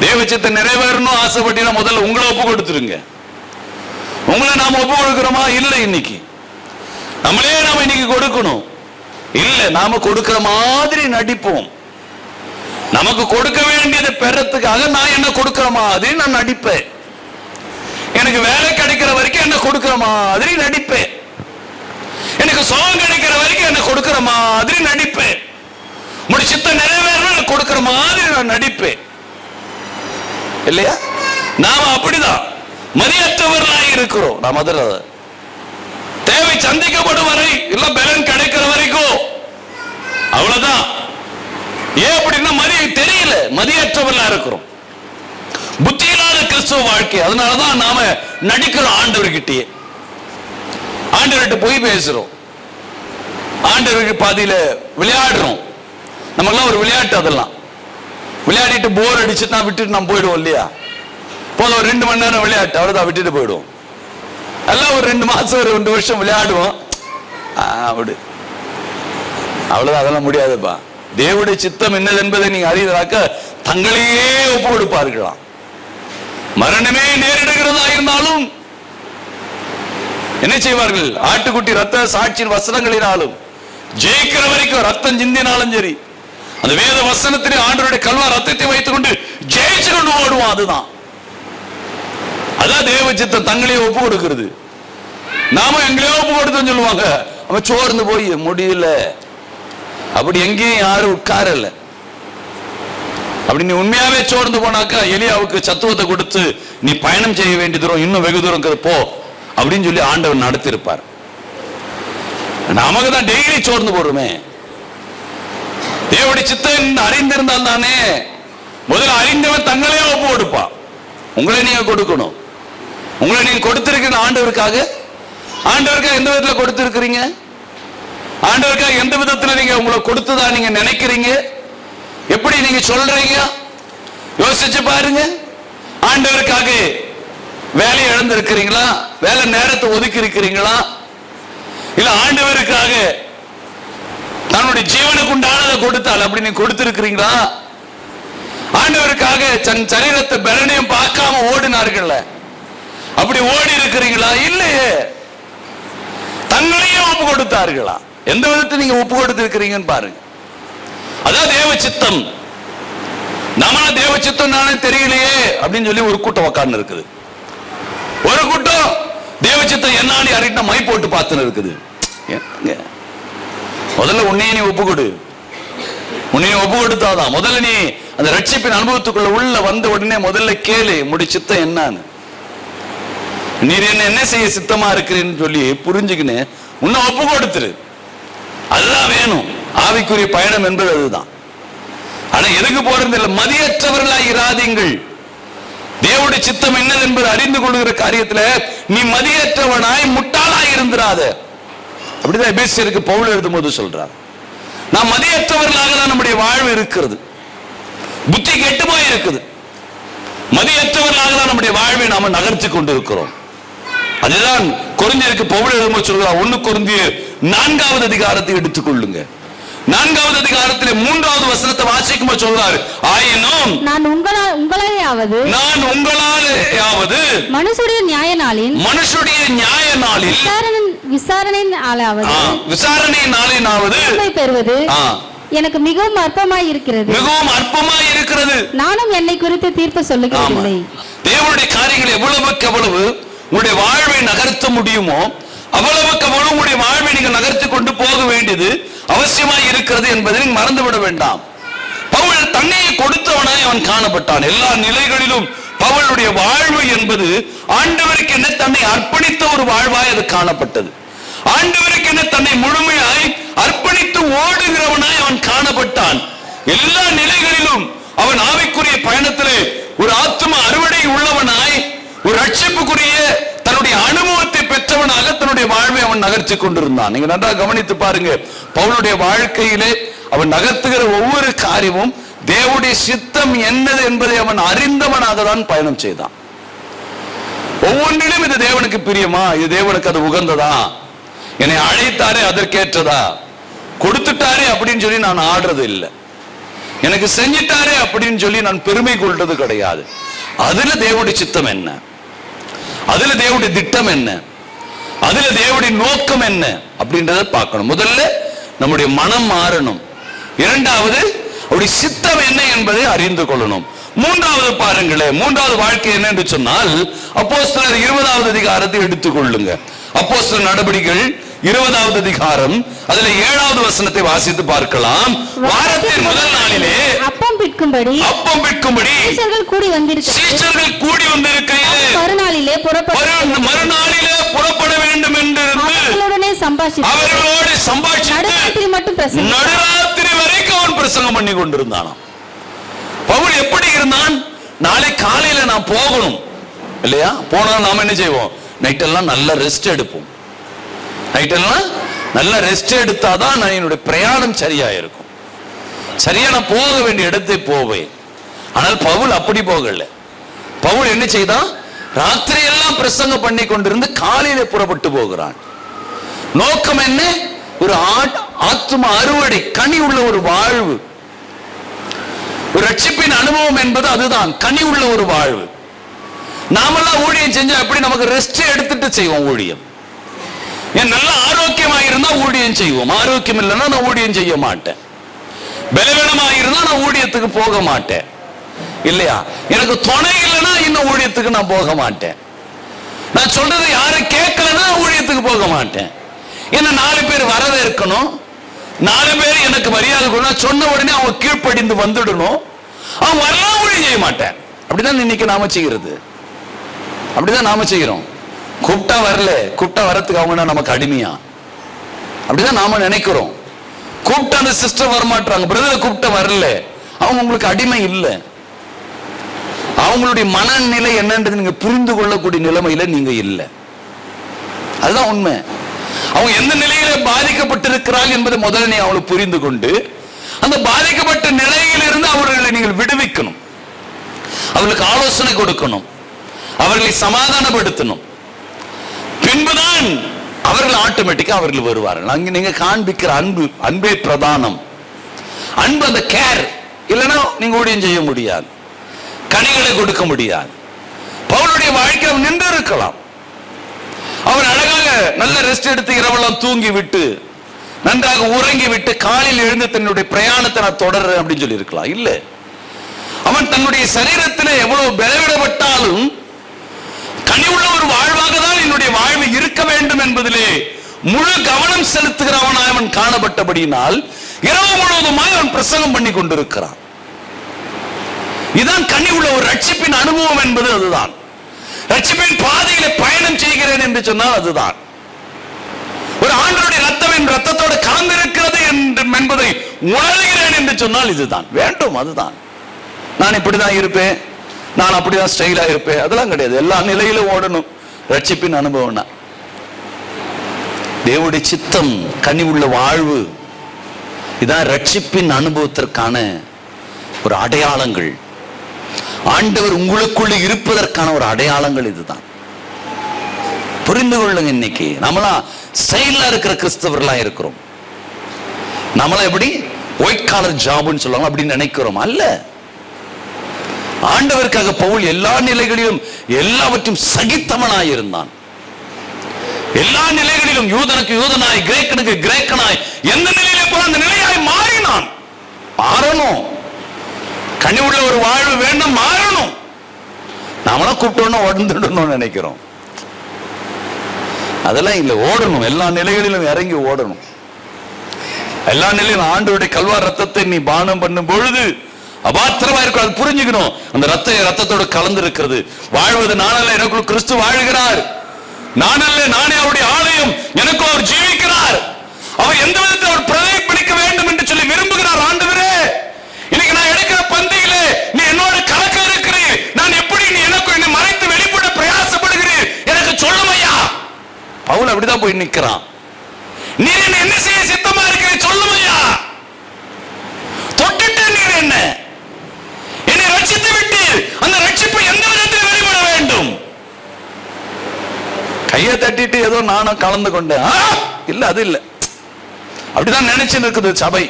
தேவ சித்தம் நிறைவேறணும் ஆசைப்பட்டீங்கன்னா முதல்ல உங்களை ஒப்பு கொடுத்துருங்க. உங்களை நாம ஒப்பு கொடுக்கிறோமா? இல்லை. இன்னைக்கு நாம இன்னைக்கு கொடுக்கணும். இல்லை, நாம கொடுக்கிற மாதிரி நடிப்போம். நமக்கு கொடுக்க வேண்டியதை பெறத்துக்காக நான் என்ன கொடுக்கிற மாதிரி நான் நடிப்பேன். எனக்கு வேலை கிடைக்கிற வரைக்கும் என்ன கொடுக்கிற மாதிரி நடிப்பேன். எனக்கு சுகம் கிடைக்கிற வரைக்கும் என்ன கொடுக்கிற மாதிரி நடிப்பேன். உங்களுடைய சித்தம் நிறைவேறணும் கொடுக்கிற மாதிரி நான் நடிப்பேன். இல்லையா? நாம அப்படிதான் மதியற்றவர்களாக இருக்கிறோம். நாம் அதில் தேவை சந்திக்கப்படும் வரை, இல்ல பலன் கிடைக்கிற வரைக்கும் அவ்வளவுதான். ஏன் அப்படின்னா மதிய தெரியல, மதியற்றவர்களா இருக்கிறோம். புத்தி இல்லாத கிறிஸ்துவ வாழ்க்கை. அதனாலதான் நாம நடிக்கிறோம் ஆண்டவர்கிட்டயே. ஆண்டவர்கிட்ட போய் பேசுறோம், ஆண்டவருக்கு பாதியில விளையாடுறோம். நமக்கெல்லாம் ஒரு விளையாட்டு. அதெல்லாம் விளையாடிட்டு போர் அடிச்சுட்டு விட்டுட்டு நம்ம போயிடுவோம் இல்லையா? போதும், ஒரு 2 மணி நேரம் விளையாட்டு, அவ்வளவுதான், விட்டுட்டு போயிடுவோம். எல்லாம் ஒரு 2 மாசம் ஒரு 2 வருஷம் விளையாடுவோம். அப்படி அவ்வளவுதான். அதெல்லாம் முடியாதுப்பா. தேவனுடைய சித்தம் என்னது என்பதை நீங்க அறிவதாக்க தங்களையே ஒப்பு கொடுப்பார்களாம். மரணமே நேரிடுகிறதா இருந்தாலும் என்ன செய்வார்கள்? ஆட்டுக்குட்டி ரத்த சாட்சியின் வசனங்களினாலும் ஜெயிக்கிற வரைக்கும், ரத்தம் சிந்தினாலும் சரி, அந்த வேத வசனத்திலே ஆண்டவருடைய கல்வா ரத்தத்தை வைத்துக் கொண்டு ஜெயிச்சு கொண்டு ஓடுவான். அதான் தேவ சித்தம், தங்களையே ஒப்பு கொடுக்கிறது. நாம எங்களையோ ஒப்பு கொடுத்தோன்னு சொல்லுவாங்க. அவன் சோர்ந்து போய் முடியல, அப்படி எங்கேயும் யாரும் உட்காரல. அப்படி நீ உண்மையாவே சோர்ந்து போனாக்கா எலியாவுக்கு சத்துவத்தை கொடுத்து நீ பயணம் செய்ய வேண்டிய தூரம் இன்னும் வெகு தூரம் போ அப்படின்னு சொல்லி ஆண்டவர் நடத்திருப்பார். நமக்கு தான் டெய்லி சோர்ந்து போடுமே. தேவனுடைய சித்தம் அறிந்திருந்தால் தானே. முதல்ல அறிந்தவன் தங்களே ஒப்பு கொடுப்பான். உங்களை நீங்க கொடுக்கணும். உங்களை நீங்க கொடுத்திருக்கிற ஆண்டவருக்காக எந்த விதத்துல கொடுத்திருக்கிறீங்க? ஆண்டவருக்காக எந்த விதத்துல நீங்க உங்களை கொடுத்ததா நீங்க நினைக்கிறீங்க? எப்படி நீங்க சொல்றீங்க? யோசிச்சு பாருங்க. ஆண்டவருக்காக வேலையை இழந்திருக்கிறீங்களா? வேலை நேரத்தை ஒதுக்கி இருக்கிறீங்களா? இல்ல ஆண்டவருக்காக தன்னுடைய ஜீவனுக்கு உண்டானதை கொடுத்தால் அப்படி நீங்க கொடுத்திருக்கிறீங்களா? ஆண்டவருக்காக தன் சரீரத்தை பலனையும் பார்க்காம ஓடினார்கள், அப்படி ஓடி இருக்கிறீங்களா? இல்லையே. தங்களையே ஒப்பு கொடுத்தார்களா? எந்த விதத்தை நீங்க ஒப்பு கொடுத்து இருக்கிறீங்கன்னு பாருங்க. அதான் தேவ சித்தம். நம்மள தேவ சித்தம் நானே தெரியலையே அப்படின்னு சொல்லி ஒரு கூட்டம் உட்கார்ந்து இருக்குது. ஒரு கூட்டம் தேவ சித்தம் என்னான்னு யார்கிட்ட மை போட்டு பார்த்துன்னு இருக்குது. முதல்ல உன்னையே நீ ஒப்பு கொடு. உன்னைய ஒப்பு கொடுத்தாதான் முதல்ல நீ அந்த ரட்சிப்பின் அனுபவத்துக்குள்ள உள்ள வந்த உடனே முதல்ல கேளு, முடி சித்தம் என்னன்னு, நீர் என்ன செய்ய சித்தமா இருக்கிறேன்னு சொல்லி புரிஞ்சுக்கின்னு உன்னை ஒப்பு கொடுத்துரு. அதுதான் வேணும். ஆவிக்குரிய பயணம் என்பது அதுதான். ஆனா எதுக்கு போறது இல்லை, மதியற்றவர்களாய் இராதீங்கள். தேவனுடைய சித்தம் என்னது என்பது அறிந்து கொள்கிற காரியத்துல நீ மதியற்றவனாய் முட்டாளாய் இருந்திராத. அப்படிதான் எபேசியருக்கு பவுல் எழுதும் போது சொல்றார், நாம் மதியற்றவர்களாக தான் நம்முடைய வாழ்வு இருக்கிறது. புத்தி கெட்டு போய் இருக்குது. மதியற்றவர்களாக தான் நம்முடைய வாழ்வை நாம நகர்த்தி கொண்டிருக்கிறோம். அதுதான் கொரிந்தியருக்கு பவுல் எழுதும் சொல்றார். 1 கொரிந்தியர் 4வது அதிகாரத்தை எடுத்துக்கொள்ளுங்க. 4வது அதிகாரத்திலே 3வது வசனத்தை வாசிக்கும் சொல்றாரு, ஆயினும் நான் உங்களாலேயாவது மனுஷுடைய நியாய நாளில் விசாரணை நாளினாவது பெறுவது எனக்கு மிகவும் அற்பமாய் இருக்கிறது. நானும் என்னை குறித்து தீர்ப்பு சொல்லுகிறதில்லை. தேவனுடைய காரியங்கள் எவ்வளவுக்கு எவ்வளவு உங்களுடைய வாழ்வை நகர்த்த முடியுமோ அவ்வளவுக்கு அவ்வளவு உங்களுடைய வாழ்வை நீங்கள் நகர்த்தி கொண்டு போக வேண்டியது அவசியமாய் இருக்கிறது என்பதை நீங்கள் மறந்துவிட வேண்டாம். பவுல் தன்னையை கொடுத்தவனாய் அவன் காணப்பட்டான். எல்லா நிலைகளிலும் பவுலுடைய வாழ்வு என்பது ஆண்டவருக்கு என்ன தன்னை அர்ப்பணித்த ஒரு வாழ்வாய் அது காணப்பட்டது. ஆண்டவருக்கு என்ன தன்னை முழுமையாய் அர்ப்பணித்து ஓடுகிறவனாய் அவன் காணப்பட்டான். எல்லா நிலைகளிலும் அவன் ஆவிக்குரிய பயணத்திலே ஒரு ஆத்தும அறுவடை உள்ளவனாய், ஒரு ரட்சிப்புக்குரிய தன்னுடைய அனுபவத்தை பெற்றவனாக தன்னுடைய வாழ்வை அவன் நகர்த்தி கொண்டிருந்தான். நீங்க நன்றாக கவனித்து பாருங்க, பவுலுடைய வாழ்க்கையிலே அவன் நகர்த்துகிற ஒவ்வொரு காரியமும் தேவனுடைய சித்தம் என்னது என்பதை அவன் அறிந்தவனாக தான் பயணம் செய்தான். ஒவ்வொன்றிலும் இது தேவனுக்கு பிரியமா, இது தேவனுக்கு அது உகந்ததா, என்னை அழைத்தாரே அதற்கேற்றதா, கொடுத்துட்டாரே அப்படின்னு சொல்லி நான் ஆடுறது இல்லை, எனக்கு செஞ்சிட்டாரே அப்படின்னு சொல்லி நான் பெருமை கொள்றது கிடையாது. அதுல தேவனுடைய சித்தம் என்ன, அதுல தேவனுடைய திட்டம் என்ன, அதுல தேவனுடைய நோக்கம் என்ன அப்படின்றத பார்க்கணும். முதல்ல நம்முடைய மனம் மாறணும். இரண்டாவது அவருடைய சித்தம் என்ன என்பதை அறிந்து கொள்ளணும். மூன்றாவது பாருங்களேன், மூன்றாவது வாழ்க்கை என்ன என்று சொன்னால் அப்போஸ்தலர் 20வது அதிகாரத்தை எடுத்துக் கொள்ளுங்க. அப்போஸ்தலர் நடபடிகள் 20வது அதிகாரம், அதுல 7வது வசனத்தை வாசித்து பார்க்கலாம். வாரத்தின் முதல் நாளிலே அப்பம் பிட்கும்படி சீஷர்கள் கூடி வந்திருக்கையிலே மறுநாளிலே புறப்பட வேண்டும் என்று அவர்களோடு சம்பாஷித்து நடுராத்திரி வரைக்கும் அவன் பிரசங்கம் பண்ணி கொண்டிருந்தான். பவுல் எப்படி இருந்தான், நாளை காலையில நான் போகணும் இல்லையா, போனா நாம என்ன செய்வோம், நைட்டெல்லாம் நல்ல ரெஸ்ட் எடுப்போம். நைட்டெல்லாம் நல்ல ரெஸ்ட் எடுத்தாதான் நான் என்னுடைய பிரயாணம் சரியா இருக்கும், சரியா நான் போக வேண்டிய இடத்தை போவேன். ஆனால் பவுல் அப்படி போகல. பவுல் என்ன செய்தான், ராத்திரி எல்லாம் பிரசங்கம் பண்ணி கொண்டிருந்து காலையில புறப்பட்டு போகிறான். நோக்கம் என்ன, ஒரு ஆத்தும அறுவடை கனி உள்ள ஒரு வாழ்வு. ஒரு ரட்சிப்பின் அனுபவம் என்பது அதுதான், கனி உள்ள ஒரு வாழ்வு. நாமெல்லாம் ஊழியம் செஞ்சா எப்படி, நமக்கு ரெஸ்ட் எடுத்துட்டு செய்வோம் ஊழியம். ஏன் நல்ல ஆரோக்கியமாக இருந்தா ஊழியம் செய்வோம், ஆரோக்கியம் இல்லைன்னா நான் ஊழியம் செய்ய மாட்டேன். பலவீனமாக இருந்தா நான் ஊழியத்துக்கு போக மாட்டேன் இல்லையா. எனக்கு துணை இல்லைன்னா இன்னும் ஊழியத்துக்கு நான் போக மாட்டேன். நான் சொல்றது யாரும் கேட்கலன்னா ஊழியத்துக்கு போக மாட்டேன். ஏன்னா 4 பேர் வரவேற்கணும், 4 பேர் எனக்கு மரியாதை கொடுக்கணும், சொன்ன உடனே அவங்க கீழ்ப்படிந்து வந்துடணும், அவங்க வரலாம் ஊழியம் செய்ய மாட்டேன். அப்படிதான் இன்னைக்கு நாம செய்கிறது, அப்படிதான் நாம செய்கிறோம். கூப்பிட்டா வரல, கூப்பிட்டா வரத்துக்கு அவங்க நமக்கு அடிமையா, அப்படிதான் நாம நினைக்கிறோம். கூப்பிட்டா அந்த சிஸ்டர் வரமாட்டாங்க, பிரதரை கூப்பிட்ட வரல, அவங்க உங்களுக்கு அடிமை இல்லை. அவங்களுடைய மனநிலை என்னன்றது நீங்க புரிந்து கொள்ளக்கூடிய நிலைமையில நீங்க இல்லை. அதுதான் உண்மை. அவங்க எந்த நிலையில பாதிக்கப்பட்டிருக்கிறார்கள் என்பதை முதல்ல நீ அவங்களை புரிந்து கொண்டு அந்த பாதிக்கப்பட்ட நிலையிலிருந்து அவர்களை நீங்கள் விடுவிக்கணும், அவர்களுக்கு ஆலோசனை கொடுக்கணும், அவர்களை சமாதானப்படுத்தணும். பின்புதான் அவர்கள் ஆட்டோமேட்டிக்கா அவர்கள் வருவார்கள். அங்க நீங்க காண்பிக்கிற அன்பே பிரதானம். அன்பு, அந்த கேர் இல்லைன்னா நீங்க ஊழியம் செய்ய முடியாது, கனிகளை கொடுக்க முடியாது. பவுலுடைய வாழ்க்கை நின்று இருக்கலாம், அவன் அழகாக நல்ல ரெஸ்ட் எடுத்து இரவெல்லாம் தூங்கி விட்டு நன்றாக உறங்கி விட்டு காலையில் எழுந்து தன்னுடைய பிரயாணத்தை நான் தொடர்றேன் அப்படின்னு சொல்லி இருக்கலாம். இல்ல, அவன் தன்னுடைய சரீரத்தில் எவ்வளவு பலவிடப்பட்டாலும் கனிவுள்ள ஒரு வாழ்வாக தான் என்னுடைய வாழ்வு இருக்க வேண்டும் என்பதிலே முழு கவனம் செலுத்துகிறவனாய் அவன் காணப்பட்டபடியினால் இரவு முழுவதுமாய் அவன் பிரசங்கம் பண்ணி கொண்டிருக்கிறான். இதுதான் கனிவுள்ள ஒரு ரட்சிப்பின் அனுபவம் என்பது. அதுதான் ரட்சிப்பின் பாதையில பயணம் செய்கிறேன் என்று சொன்னால் அதுதான். ஒரு ஆண்டவருடைய ரத்தம் என் ரத்தத்தோடு கலந்திருக்கிறது என்பதை உணர்கிறேன் என்று சொன்னால் இதுதான் வேண்டும். அதுதான் நான் இப்படிதான் இருப்பேன், நான் அப்படிதான் ஸ்டைலா இருப்பேன், அதெல்லாம் கிடையாது. எல்லா நிலையிலும் ஓடணும். ரட்சிப்பின் அனுபவம்னா தேவனுடைய சித்தம், கனிவுள்ள வாழ்வு, இதான் ரட்சிப்பின் அனுபவத்திற்கான ஒரு அடையாளங்கள். ஆண்டவர் உங்களுக்குள்ள இருப்பதற்கான ஒரு அடையாளங்கள் இதுதான். புரிந்து கொள்ளுங்க. இன்னைக்கு நம்மளாம் ஸ்டைலா இருக்கிற கிறிஸ்தவர்களா இருக்கிறோம். நம்மளாம் எப்படி ஒயிட் காலர் ஜாப்னு சொல்லுவாங்க அப்படின்னு நினைக்கிறோம். அல்ல, ஆண்டவருக்காக பவுல் எல்லா நிலைகளிலும் எல்லாவற்றையும் சகித்தவனாய் இருந்தான். எல்லா நிலைகளிலும் யூதனுக்கு யூதனாய், கிரேக்கனுக்கு கிரேக்கனாய், எந்த நிலையில போன அந்த நிலையாய் மாறினான். மாறணும். கனிவுள்ள ஒரு வாழ்வு வேண்டும், மாறணும். நாமளாம் கூப்பிட்டோம்னா உடந்துடணும்னு நினைக்கிறோம். அதெல்லாம் இல்ல, ஓடணும். எல்லா நிலைகளிலும் இறங்கி ஓடணும். எல்லா நிலையிலும் ஆண்டவருடைய கல்வார் ரத்தத்தை நீ பானம் பண்ணும் பொழுது அபாத்திரமா இருக்கும். அது புரிஞ்சுக்கணும். அந்த ரத்தத்தோடு கலந்து இருக்கிறது. வாழ்வது நானல்ல, எனக்குள் கிறிஸ்து வாழ்கிறார். நானல்ல, நானே அவருடைய ஆலயம், எனக்குள் அவர் ஜீவிக்கிறார். அவர் எந்த விதத்தில் அவர் பிரதிபலிக்க வேண்டும் என்று சொல்லி விரும்புகிறார். ஆண்டவரே, இன்னைக்கு நான் எடுக்கிற பந்தியிலே நீ என்னோட கலக்க இருக்கிறீர். நான் எப்படி நீ எனக்கு என்னை மறைத்து வெளிப்பட பிரயாசப்படுகிறீர் எனக்கு சொல்லும் ஐயா. பவுல் அப்படிதான் போய் நிற்கிறான். நீ என்ன செய்ய சித்தமா இருக்கிறீர் சொல்லும் ஐயா. தொட்டுட்டு நீர் என்னை ரட்சித்து விட்டு அந்த ரட்சிப்பு எந்த விதத்தில் வெளிப்பட வேண்டும். கையை தட்டிட்டு ஏதோ நானும் கலந்து கொண்டேன் இல்ல, அது இல்ல. அப்படிதான் நினைச்சுன்னு இருக்குது சபை.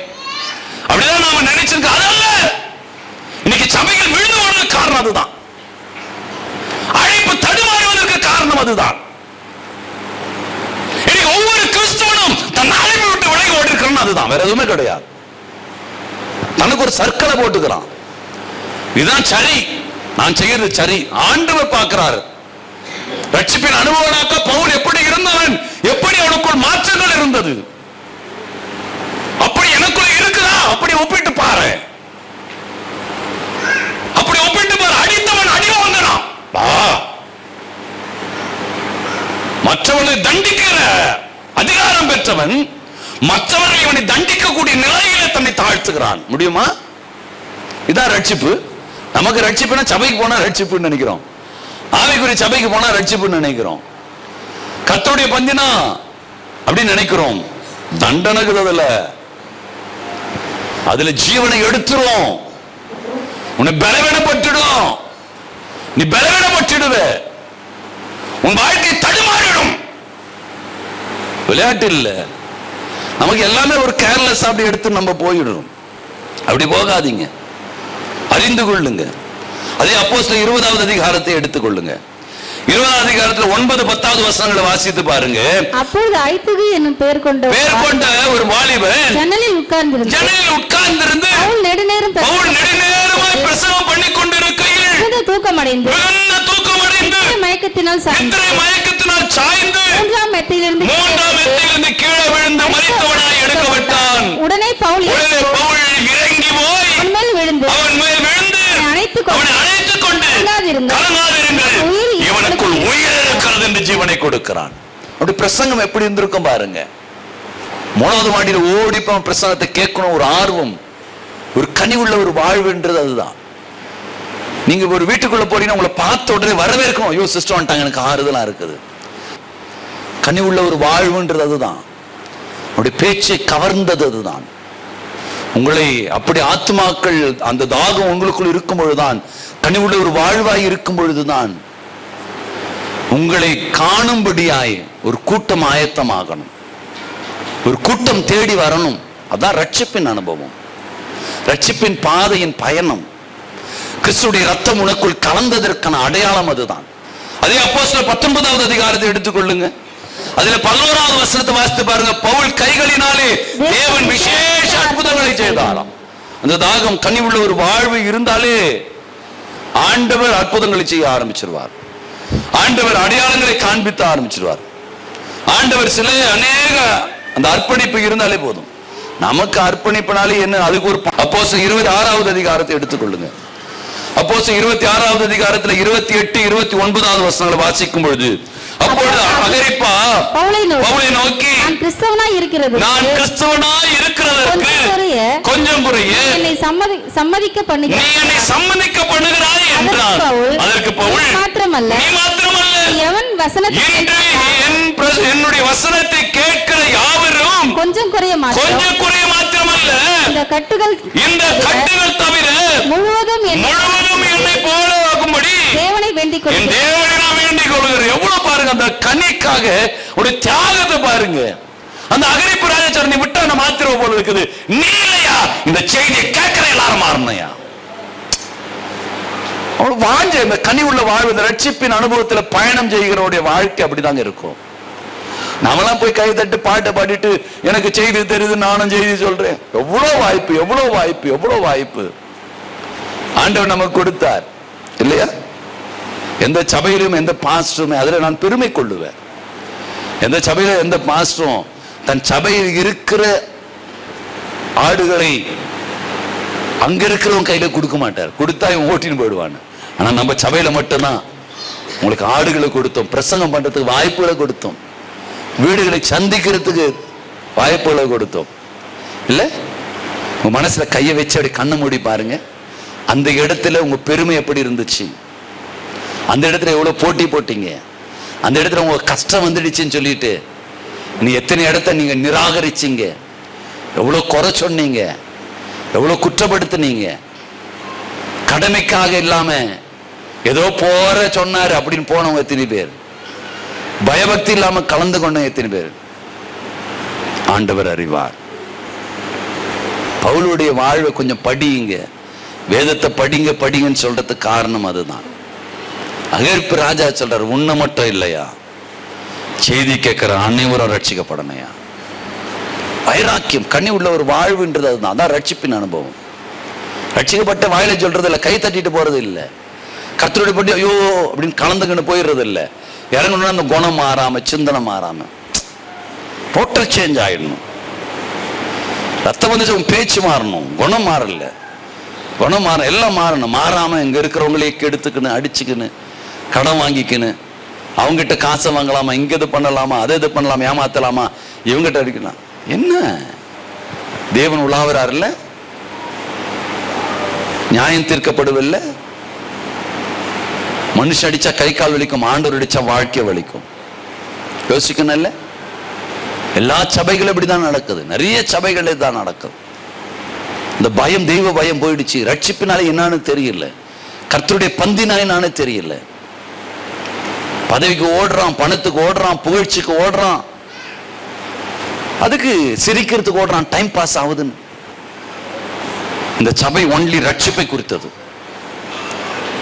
அப்படிதான் நாம நினைச்சிருக்க. அதல்ல, இன்னைக்கு சபைகள் விழுந்து போனதுக்கு காரணம் அதுதான். அழைப்பு தடுமாறுவதற்கு காரணம் அதுதான். இன்னைக்கு ஒவ்வொரு கிறிஸ்தவனும் தன் அழைப்பை விட்டு விலகி ஓடிருக்கிறான். அதுதான், வேற எதுவுமே கிடையாது. தனக்கு ஒரு சர்க்கலை போட்டுக்கிறான். இதுதான் சரி, நான் செய்யறது சரி. ஆண்டவர் பார்க்கிறார். ரட்சிப்பின் அனுபவனாக்க பவுல் எப்படி இருந்தவன், எப்படி அவனுக்குள் மாற்றங்கள் இருந்தது, அப்படி எனக்குள்ள இருக்குதா? அப்படி ஒப்பிட்டு பாரு. அப்படி ஒப்பிட்டு பாரு. அடித்தவன் அடி வாங்கலாம். மற்றவனை தண்டிக்கிற அதிகாரம் பெற்றவன் மற்றவர்களை இவனை தண்டிக்கக்கூடிய நிலையில தன்னை தாழ்த்துகிறான். முடியுமா? இதான் ரட்சிப்பு. நமக்கு ரட்சிப்புனா சபைக்கு போனா ரட்சிப்புன்னு நினைக்கிறோம். ஆவிக்குரிய சபைக்கு போனா ரட்சிப்புன்னு நினைக்கிறோம். கர்த்தருடைய பந்தினா அப்படின்னு நினைக்கிறோம். தண்டனைக்கு அதுல ஜீவனை எடுத்துரும். உன்னை பலவீனப்பட்டுடும். நீ பலவீனப்பட்டுடுவ. உன் வாழ்க்கை தடுமாறிடும். விளையாட்டு இல்ல. நமக்கு எல்லாமே ஒரு கேர்லெஸ் அப்படி எடுத்து நம்ம போயிடும். அப்படி போகாதீங்க. அறிந்து கொள்ளுங்க. அதே அப்போஸ்தலர் 20வது அதிகாரத்தை எடுத்துக்கொள்ளுங்க. 20வது அதிகாரத்தில் 9, 10வது வசனங்களை வாசித்து பாருங்க. அப்பொழுது ஐத்துகு என்னும் பெயர் கொண்ட ஒரு வாலிபன் ஜன்னலில் உட்கார்ந்திருந்து பவுல் நெடுநேரமாய் பிரசங்கம் பண்ணிக் கொண்டிருக்கையில் தூக்கமடைந்து மயக்கத்தினால் சாய்ந்து 3ஆம் மெத்தையிலிருந்து கீழே விழுந்து மரித்தவனாய் எடுக்கப்பட்டான். உடனே பவுல் இறங்கி போய் அவன் மேல் விழுந்து அவனை அணைத்துக் கொண்டு கலங்காதிருங்கள், இவனுக்குள் உயிர் இருக்கிறது என்று ஜீவனை கொடுக்கிறான். அப்படி பிரசங்கம் எப்படி இருந்திருக்கும் பாருங்க. 3வது மாடியில் ஓடிப்பவன் பிரசங்கத்தை கேட்கணும். ஒரு ஆர்வம், ஒரு கனிவுள்ள ஒரு வாழ்வுன்றது அதுதான். நீங்க ஒரு வீட்டுக்குள்ள போறீங்கன்னா உங்களை பார்த்த உடனே வரவேற்கணும். ஐயோ சிஸ்டர் வந்துட்டாங்க, எனக்கு ஆறுதலா இருக்குது. கனிவுள்ள ஒரு வாழ்வுன்றது அதுதான். அப்படி பேச்சை கவர்ந்தது அதுதான். உங்களை அப்படி ஆத்மாக்கள் அந்த தாகம் உங்களுக்குள் இருக்கும் பொழுதுதான், கனிவுள்ள ஒரு வாழ்வாய் இருக்கும் பொழுதுதான் உங்களை காணும்படியாய் ஒரு கூட்டம் ஆயத்தமாகணும். ஒரு கூட்டம் தேடி வரணும். அதான் ரட்சிப்பின் அனுபவம், ரட்சிப்பின் பாதையின் பயணம். கிறிஸ்துடைய ரத்தம் உனக்குள் கலந்ததற்கான அடையாளம் அதுதான். அதே அப்போஸ்தலர் 19வது அதிகாரத்தை எடுத்துக்கொள்ளுங்க. அதுல 11வது வசனத்தை வாசித்து பாருங்க. பவுல் கைகளினாலே தேவன் விசேஷ அற்புதங்களை செய்தாராம். அந்த தாகம் கனி உள்ள ஒரு வாழ்வு இருந்தாலே ஆண்டவர் அற்புதங்களை செய்ய ஆரம்பிச்சிருவார். ஆண்டவர் அடையாளங்களை காண்பித்து ஆரம்பிச்சிருவார். ஆண்டவர் சில அநேக அந்த அர்ப்பணிப்பு இருந்தாலே போதும். நமக்கு அர்ப்பணிப்பினாலே என்ன, அதுக்கு ஒரு அப்போஸ்தலர் 26வது அதிகாரத்தை எடுத்துக்கொள்ளுங்க. அப்போஸ்தலர் 26வது அதிகாரத்துல 28, 29வது வசனங்களை வாசிக்கும் பொழுது, அப்பொழுது அகிரிப்பா பவுலை நோக்கி, நான் கிறிஸ்தவனாய் இருக்கிறதற்கு கொஞ்சம் குறைய நீ என்னை சம்மதிக்க பண்ணுகிறாய் என்றார். அதற்கு பவுல், நீ மாத்திரமல்ல, என்னுடைய வசனத்தை கேட்கிற யாவரும் கொஞ்சம் குறைய மாத்திரமல்ல, இந்த கட்டுகள் தவிர முழுவதும் என்னை போல ஆகும்படி தேவனை வேண்டிக் கொள்கிறேன். எவ்வளவு பாருங்க அந்த கனிக்காக ஒரு தியாகத்தை பாருங்க. அந்த அகிரிப்பு ராஜாச்சார நீ விட்டா நான் மாத்திரம் போல இருக்குது. நீ இல்லையா இந்த செய்தியை கேட்கிற எல்லாரும் மாறணையா? அவள் வாஞ்ச இந்த கனி உள்ள வாழ்வு, இந்த ரட்சிப்பின் அனுபவத்துல பயணம் செய்கிறவருடைய வாழ்க்கை அப்படிதாங்க இருக்கும். நாமெல்லாம் போய் கை தட்டு பாட்டை பாடிட்டு எனக்கு செய்தி தெரியுது, நானும் செய்தி சொல்றேன். எவ்வளவு வாய்ப்பு, எவ்வளவு வாய்ப்பு, எவ்வளவு வாய்ப்பு ஆண்டவர் நமக்கு கொடுத்தார் இல்லையா? எந்த சபையிலும் எந்த பாஸ்டருமே, அதுல நான் பெருமை கொள்ளுவேன். எந்த சபையில எந்த பாஸ்டரும் தன் சபையில் இருக்கிற ஆடுகளை அங்க இருக்கிறவங்க கையில கொடுக்க மாட்டார். கொடுத்தா இவன் ஓட்டின்னு போயிடுவான். ஆனா நம்ம சபையில மட்டும்தான் உங்களுக்கு ஆடுகளை கொடுத்தோம், பிரசங்கம் பண்றதுக்கு வாய்ப்புகளை கொடுத்தோம், வீடுகளை சந்திக்கிறதுக்கு வாய்ப்புகளை கொடுத்தோம். இல்ல, உங்க மனசுல கையை வச்சு அப்படி கண்ணை மூடி பாருங்க. அந்த இடத்துல உங்க பெருமை எப்படி இருந்துச்சு? அந்த இடத்துல எவ்வளவு போட்டி போட்டீங்க? அந்த இடத்துல உங்க கஷ்டம் வந்துடுச்சுன்னு சொல்லிட்டு நீ எத்தனை இடத்த நீங்க நிராகரிச்சீங்க? எவ்வளவு குறை சொன்னீங்க? எவ்வளவு குற்றப்படுத்தினீங்க? கடமைக்காக இல்லாம ஏதோ போற சொன்னாரு அப்படின்னு போனவங்க எத்தனை பேர்? பயபக்தி இல்லாம கலந்து கொண்டவங்க எத்தனை பேர்? ஆண்டவர் அறிவார். பவுலுடைய வாழ்வை கொஞ்சம் படியுங்க, வேதத்தை படிங்கன்னு சொல்றதுக்கு காரணம் அதுதான். அகிரிப்பு ராஜா சொல்றாரு, உன்னை மட்டும் இல்லையா, செய்தி கேட்கிற அனைவரும் ரட்சிக்கப்படணையா. வைராக்கியம், கனி உள்ள ஒரு வாழ்வுன்றது அதுதான். அதான் ரட்சிப்பின் அனுபவம். ரட்சிக்கப்பட்ட வாயில சொல்றது இல்லை, கை தட்டிட்டு போறது இல்லை, கர்த்தருடைய பற்றி ஐயோ அப்படின்னு கலந்துக்கின்னு போயிடுறது இல்லை. இறங்கணும்னா அந்த குணம் மாறாம, சிந்தனை மாறாம, டோட்டல் சேஞ்ச் ஆயிடணும். ரத்தம் வந்துச்சு, உன் பேச்சு மாறணும், குணம் மாறல, குணம் மாற, எல்லாம் மாறணும். மாறாம இங்க இருக்கிறவங்களே கெடுத்துக்கின்னு, அடிச்சுக்கின்னு, கடன் வாங்கிக்கின்னு, அவங்ககிட்ட காசை வாங்கலாமா, இங்க இது பண்ணலாமா, அதை இது பண்ணலாமா, ஏமாத்தலாமா, இவங்ககிட்ட அடிக்கலாம். என்ன தேவன் உலாவராருல்ல, நியாயம் தீர்க்கப்படுவதில்லை. மனுஷன் அடிச்சா கை கால் வலிக்கும், ஆண்டவர் அடிச்சா வாழ்க்கை வலிக்கும். யோசிக்கணும் இல்ல? எல்லா சபைகளும் இப்படிதான் நடக்குது, நிறைய சபைகளே தான் நடக்குது. இந்த பயம், தெய்வ பயம் போயிடுச்சு. ரட்சிப்பினாலே என்னன்னு தெரியல, கர்த்தருடைய பந்தினாலே நானே தெரியல. பதவிக்கு ஓடுறான், பணத்துக்கு ஓடுறான், புகழ்ச்சிக்கு ஓடுறான், அதுக்கு சிரிக்கிறதுக்கு ஓடுறான், டைம் பாஸ் ஆகுதுன்னு. இந்த சபை ஒன்லி ரட்சிப்பை குறித்தது,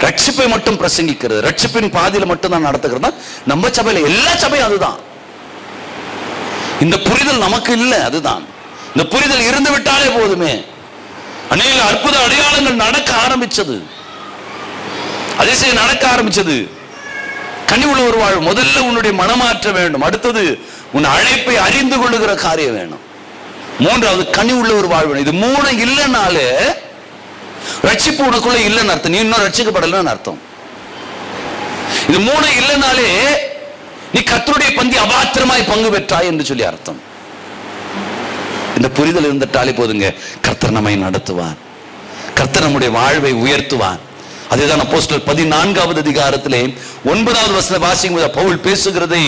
ரட்சிப்பை மட்டும் பிரசங்கிக்கிறது, ரட்சிப்பின் பாதியில மட்டும் தான் நடத்துகிறது. நம்ம சபையில எல்லா சபையும் அதுதான். இந்த புரிதல் நமக்கு இல்லை, அதுதான். இந்த புரிதல் இருந்து விட்டாலே போதுமே. அநேக அற்புத அடையாளங்கள் நடக்க ஆரம்பிச்சது, அதிசயம் நடக்க ஆரம்பிச்சது. கனி உள்ள ஒரு வாழ்வு. முதல்ல உன்னுடைய மனமாற்ற வேண்டும், அடுத்தது உன் அழைப்பை அறிந்து கொள்ளுகிற காரியம் வேணும், மூன்றாவது கனி உள்ள ஒரு வாழ்வு. இது மூணு இல்லைனாலே ரட்சிப்பு உனக்குள்ள இல்லைன்னு அர்த்தம், நீ இன்னும் ரட்சிக்கப்படலன்னு அர்த்தம். இது மூணு இல்லைனாலே நீ கர்த்தருடைய பந்தி அபாத்திரமாய் பங்கு பெற்றாய் என்று சொல்லி அர்த்தம். இந்த புரிதல் இருந்துட்டாலே போதுங்க, கர்த்தர் நம்மை நடத்துவார், கர்த்தர் நம்முடைய வாழ்வை உயர்த்துவார். அதுதான் அப்போஸ்தலர் 14வது அதிகாரத்திலே 9வது வசனம் வாசிக்கும்போது பவுல் பேசுகிறதை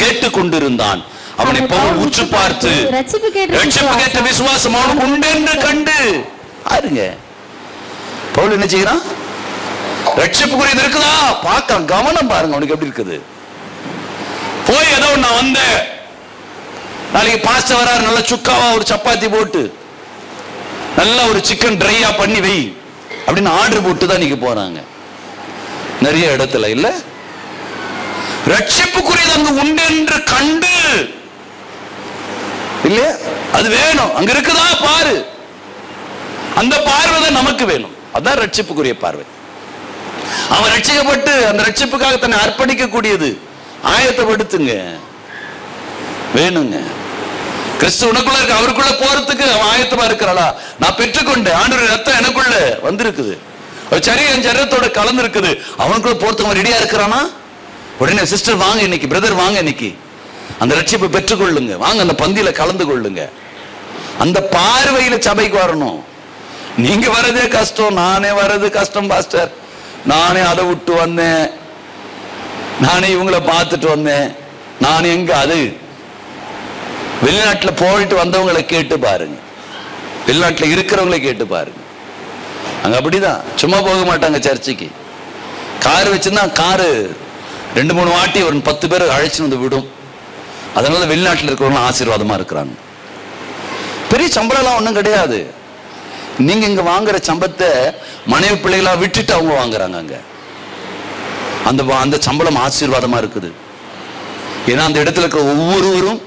கேட்டுக்கொண்டிருந்தான். அவனை பவுல் உற்று பார்த்து, ரட்சிப்பு கேட்ட விசுவாசம் அவனுக்கு உண்டு என்று கண்டு. பாருங்க, பவுல் என்ன செய்யறான்? ரட்சிப்பு குறித்து இருக்குதா பார்க்க, கவனம் பாருங்க அவனுக்கு எப்படி இருக்குது. போய் ஏதோ நான் வந்தேன், நாளைக்கு பாஸ்டர் வராரு, நல்ல சுக்காவா ஒரு சப்பாத்தி போட்டு நல்ல ஒரு சிக்கன் ட்ரையா பண்ணி வை அப்படின்னு ஆர்டர் போட்டு தான் நீங்க போறாங்க நிறைய இடத்துல. இல்ல ரட்சிப்புக்குரியது அங்கு உண்டு என்று கண்டு இல்லையா, அது வேணும். அங்க இருக்குதா பாரு. அந்த பார்வை தான் நமக்கு வேணும். அதான் ரட்சிப்புக்குரிய பார்வை. அவன் ரட்சிக்கப்பட்டு அந்த ரட்சிப்புக்காக தன்னை அர்ப்பணிக்க கூடியது. ஆயத்தப்படுத்துங்க, வேணுங்க. கிறிஸ்து உனக்குள்ள இருக்கு, அவருக்குள்ள போறதுக்கு அவன் ஆயத்தமா இருக்கிறாளா? நான் பெற்றுக்கொண்டேன், ஆண்டவருடைய ரத்தம் எனக்குள்ள வந்திருக்குது, ஒரு சரீரம் சரீரத்தோட கலந்து இருக்குது, அவனுக்குள்ள போறதுக்கு அவன் ரெடியா இருக்கிறானா? உடனே சிஸ்டர் வாங்க இன்னைக்கு, பிரதர் வாங்க இன்னைக்கு, அந்த ரட்சிப்பை பெற்றுக்கொள்ளுங்க, வாங்க அந்த பந்தியில கலந்து கொள்ளுங்க. அந்த பார்வையில சபைக்கு வரணும். நீங்க வர்றதே கஷ்டம், நானே வர்றது கஷ்டம் பாஸ்டர், நானே அதை விட்டு வந்தேன், நானே இவங்களை பார்த்துட்டு வந்தேன், நான் எங்க அது. வெளிநாட்டுல போயிட்டு வந்தவங்களை கேட்டு பாருங்க, வெளிநாட்டுல இருக்கிறவங்களை கேட்டு பாருங்க. அங்க அப்படிதான், சும்மா போக மாட்டாங்க சர்ச்சுக்கு. கார் வச்சிருந்தா காரு 2-3 வாட்டி ஒரு 10 பேர் அழைச்சு வந்து விடும். அதனால வெளிநாட்டில் இருக்கிறவங்க ஆசீர்வாதமா இருக்கிறாங்க. பெரிய சம்பளம்லாம் ஒன்றும் கிடையாது. நீங்க இங்க வாங்குற சம்பளத்தை மனைவி பிள்ளைகளா விட்டுட்டு அவங்க வாங்குறாங்க. அங்க அந்த சம்பளம் ஆசீர்வாதமா இருக்குது. ஏன்னா அந்த இடத்துல இருக்கிற ஒவ்வொருவரும்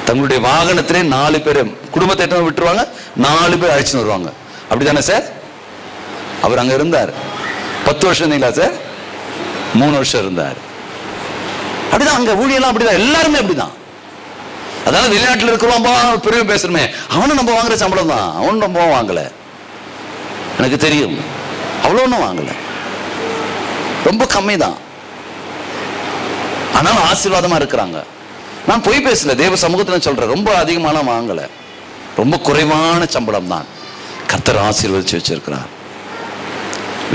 தங்களுடைய வாகனத்திலே 4 பேர் குடும்பத்தை விட்டுருவாங்க, 4 பேர் அழைச்சு வருவாங்க. அப்படிதானே சார்? அவர் அங்க இருந்தார் 10 வருஷம் இருந்தீங்களா சார்? 3 வருஷம் இருந்தார். அப்படிதான் அங்க ஊழியெல்லாம் அப்படிதான், எல்லாருமே அப்படிதான். அதாவது வெளிநாட்டில் இருக்கிறோம் பெருமை பேசுறமே, அவனும் நம்ம வாங்குற சம்பளம் தான், அவனும் நம்ம வாங்கல, எனக்கு தெரியும், அவ்வளோ ஒன்றும் வாங்கல, ரொம்ப கம்மி தான். ஆனாலும் ஆசீர்வாதமா இருக்கிறாங்க. நான் பொய் பேசல, தேவ சமூகத்தில் சொல்றேன், ரொம்ப அதிகமான வாங்கல, ரொம்ப குறைவான சம்பளம் தான் கர்த்தர் ஆசீர்வதிச்சு வச்சிருக்கிறார்.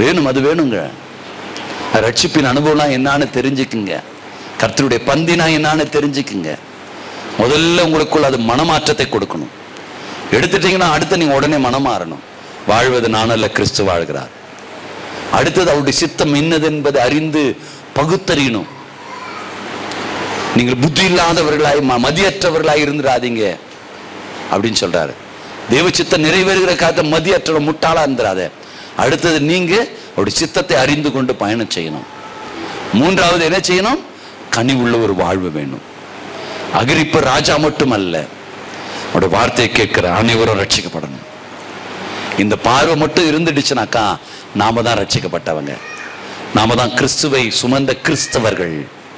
வேணும், அது வேணுங்க. ரட்சிப்பின் அனுபவம்லாம் என்னான்னு தெரிஞ்சுக்குங்க, கர்த்தருடைய பந்தினா என்னான்னு தெரிஞ்சுக்குங்க. முதல்ல உங்களுக்குள்ள அது மனமாற்றத்தை கொடுக்கணும். எடுத்துட்டீங்கன்னா அடுத்து நீங்க உடனே மனம் மாறணும். வாழ்வது நானல்ல, கிறிஸ்து வாழ்கிறார். அடுத்தது அவருடைய சித்தம் என்னது என்பதை அறிந்து பகுத்தறியணும். நீங்கள் புத்தி இல்லாதவர்களாய் மதியற்றவர்களாய் இருந்துடாதீங்க அப்படின்னு சொல்றாரு. தேவ சித்தம் நிறைவேறுகிற காலத்தை மதியற்ற முட்டாளா இருந்துடாத. அடுத்தது நீங்க அவருடைய சித்தத்தை அறிந்து கொண்டு பயணம் செய்யணும். 3வது என்ன செய்யணும்? கனி உள்ள ஒரு வாழ்வு வேணும். அகிரிப்ப ராஜா மட்டும் அல்ல, அவருடைய வார்த்தையை கேட்கிற அனைவரும் ரட்சிக்கப்படணும். இந்த பார்வை மட்டும் இருந்துடுச்சுனாக்கா நாம தான் ரட்சிக்கப்பட்டவங்க, நாம தான் கிறிஸ்துவை சுமந்த கிறிஸ்தவர்கள்.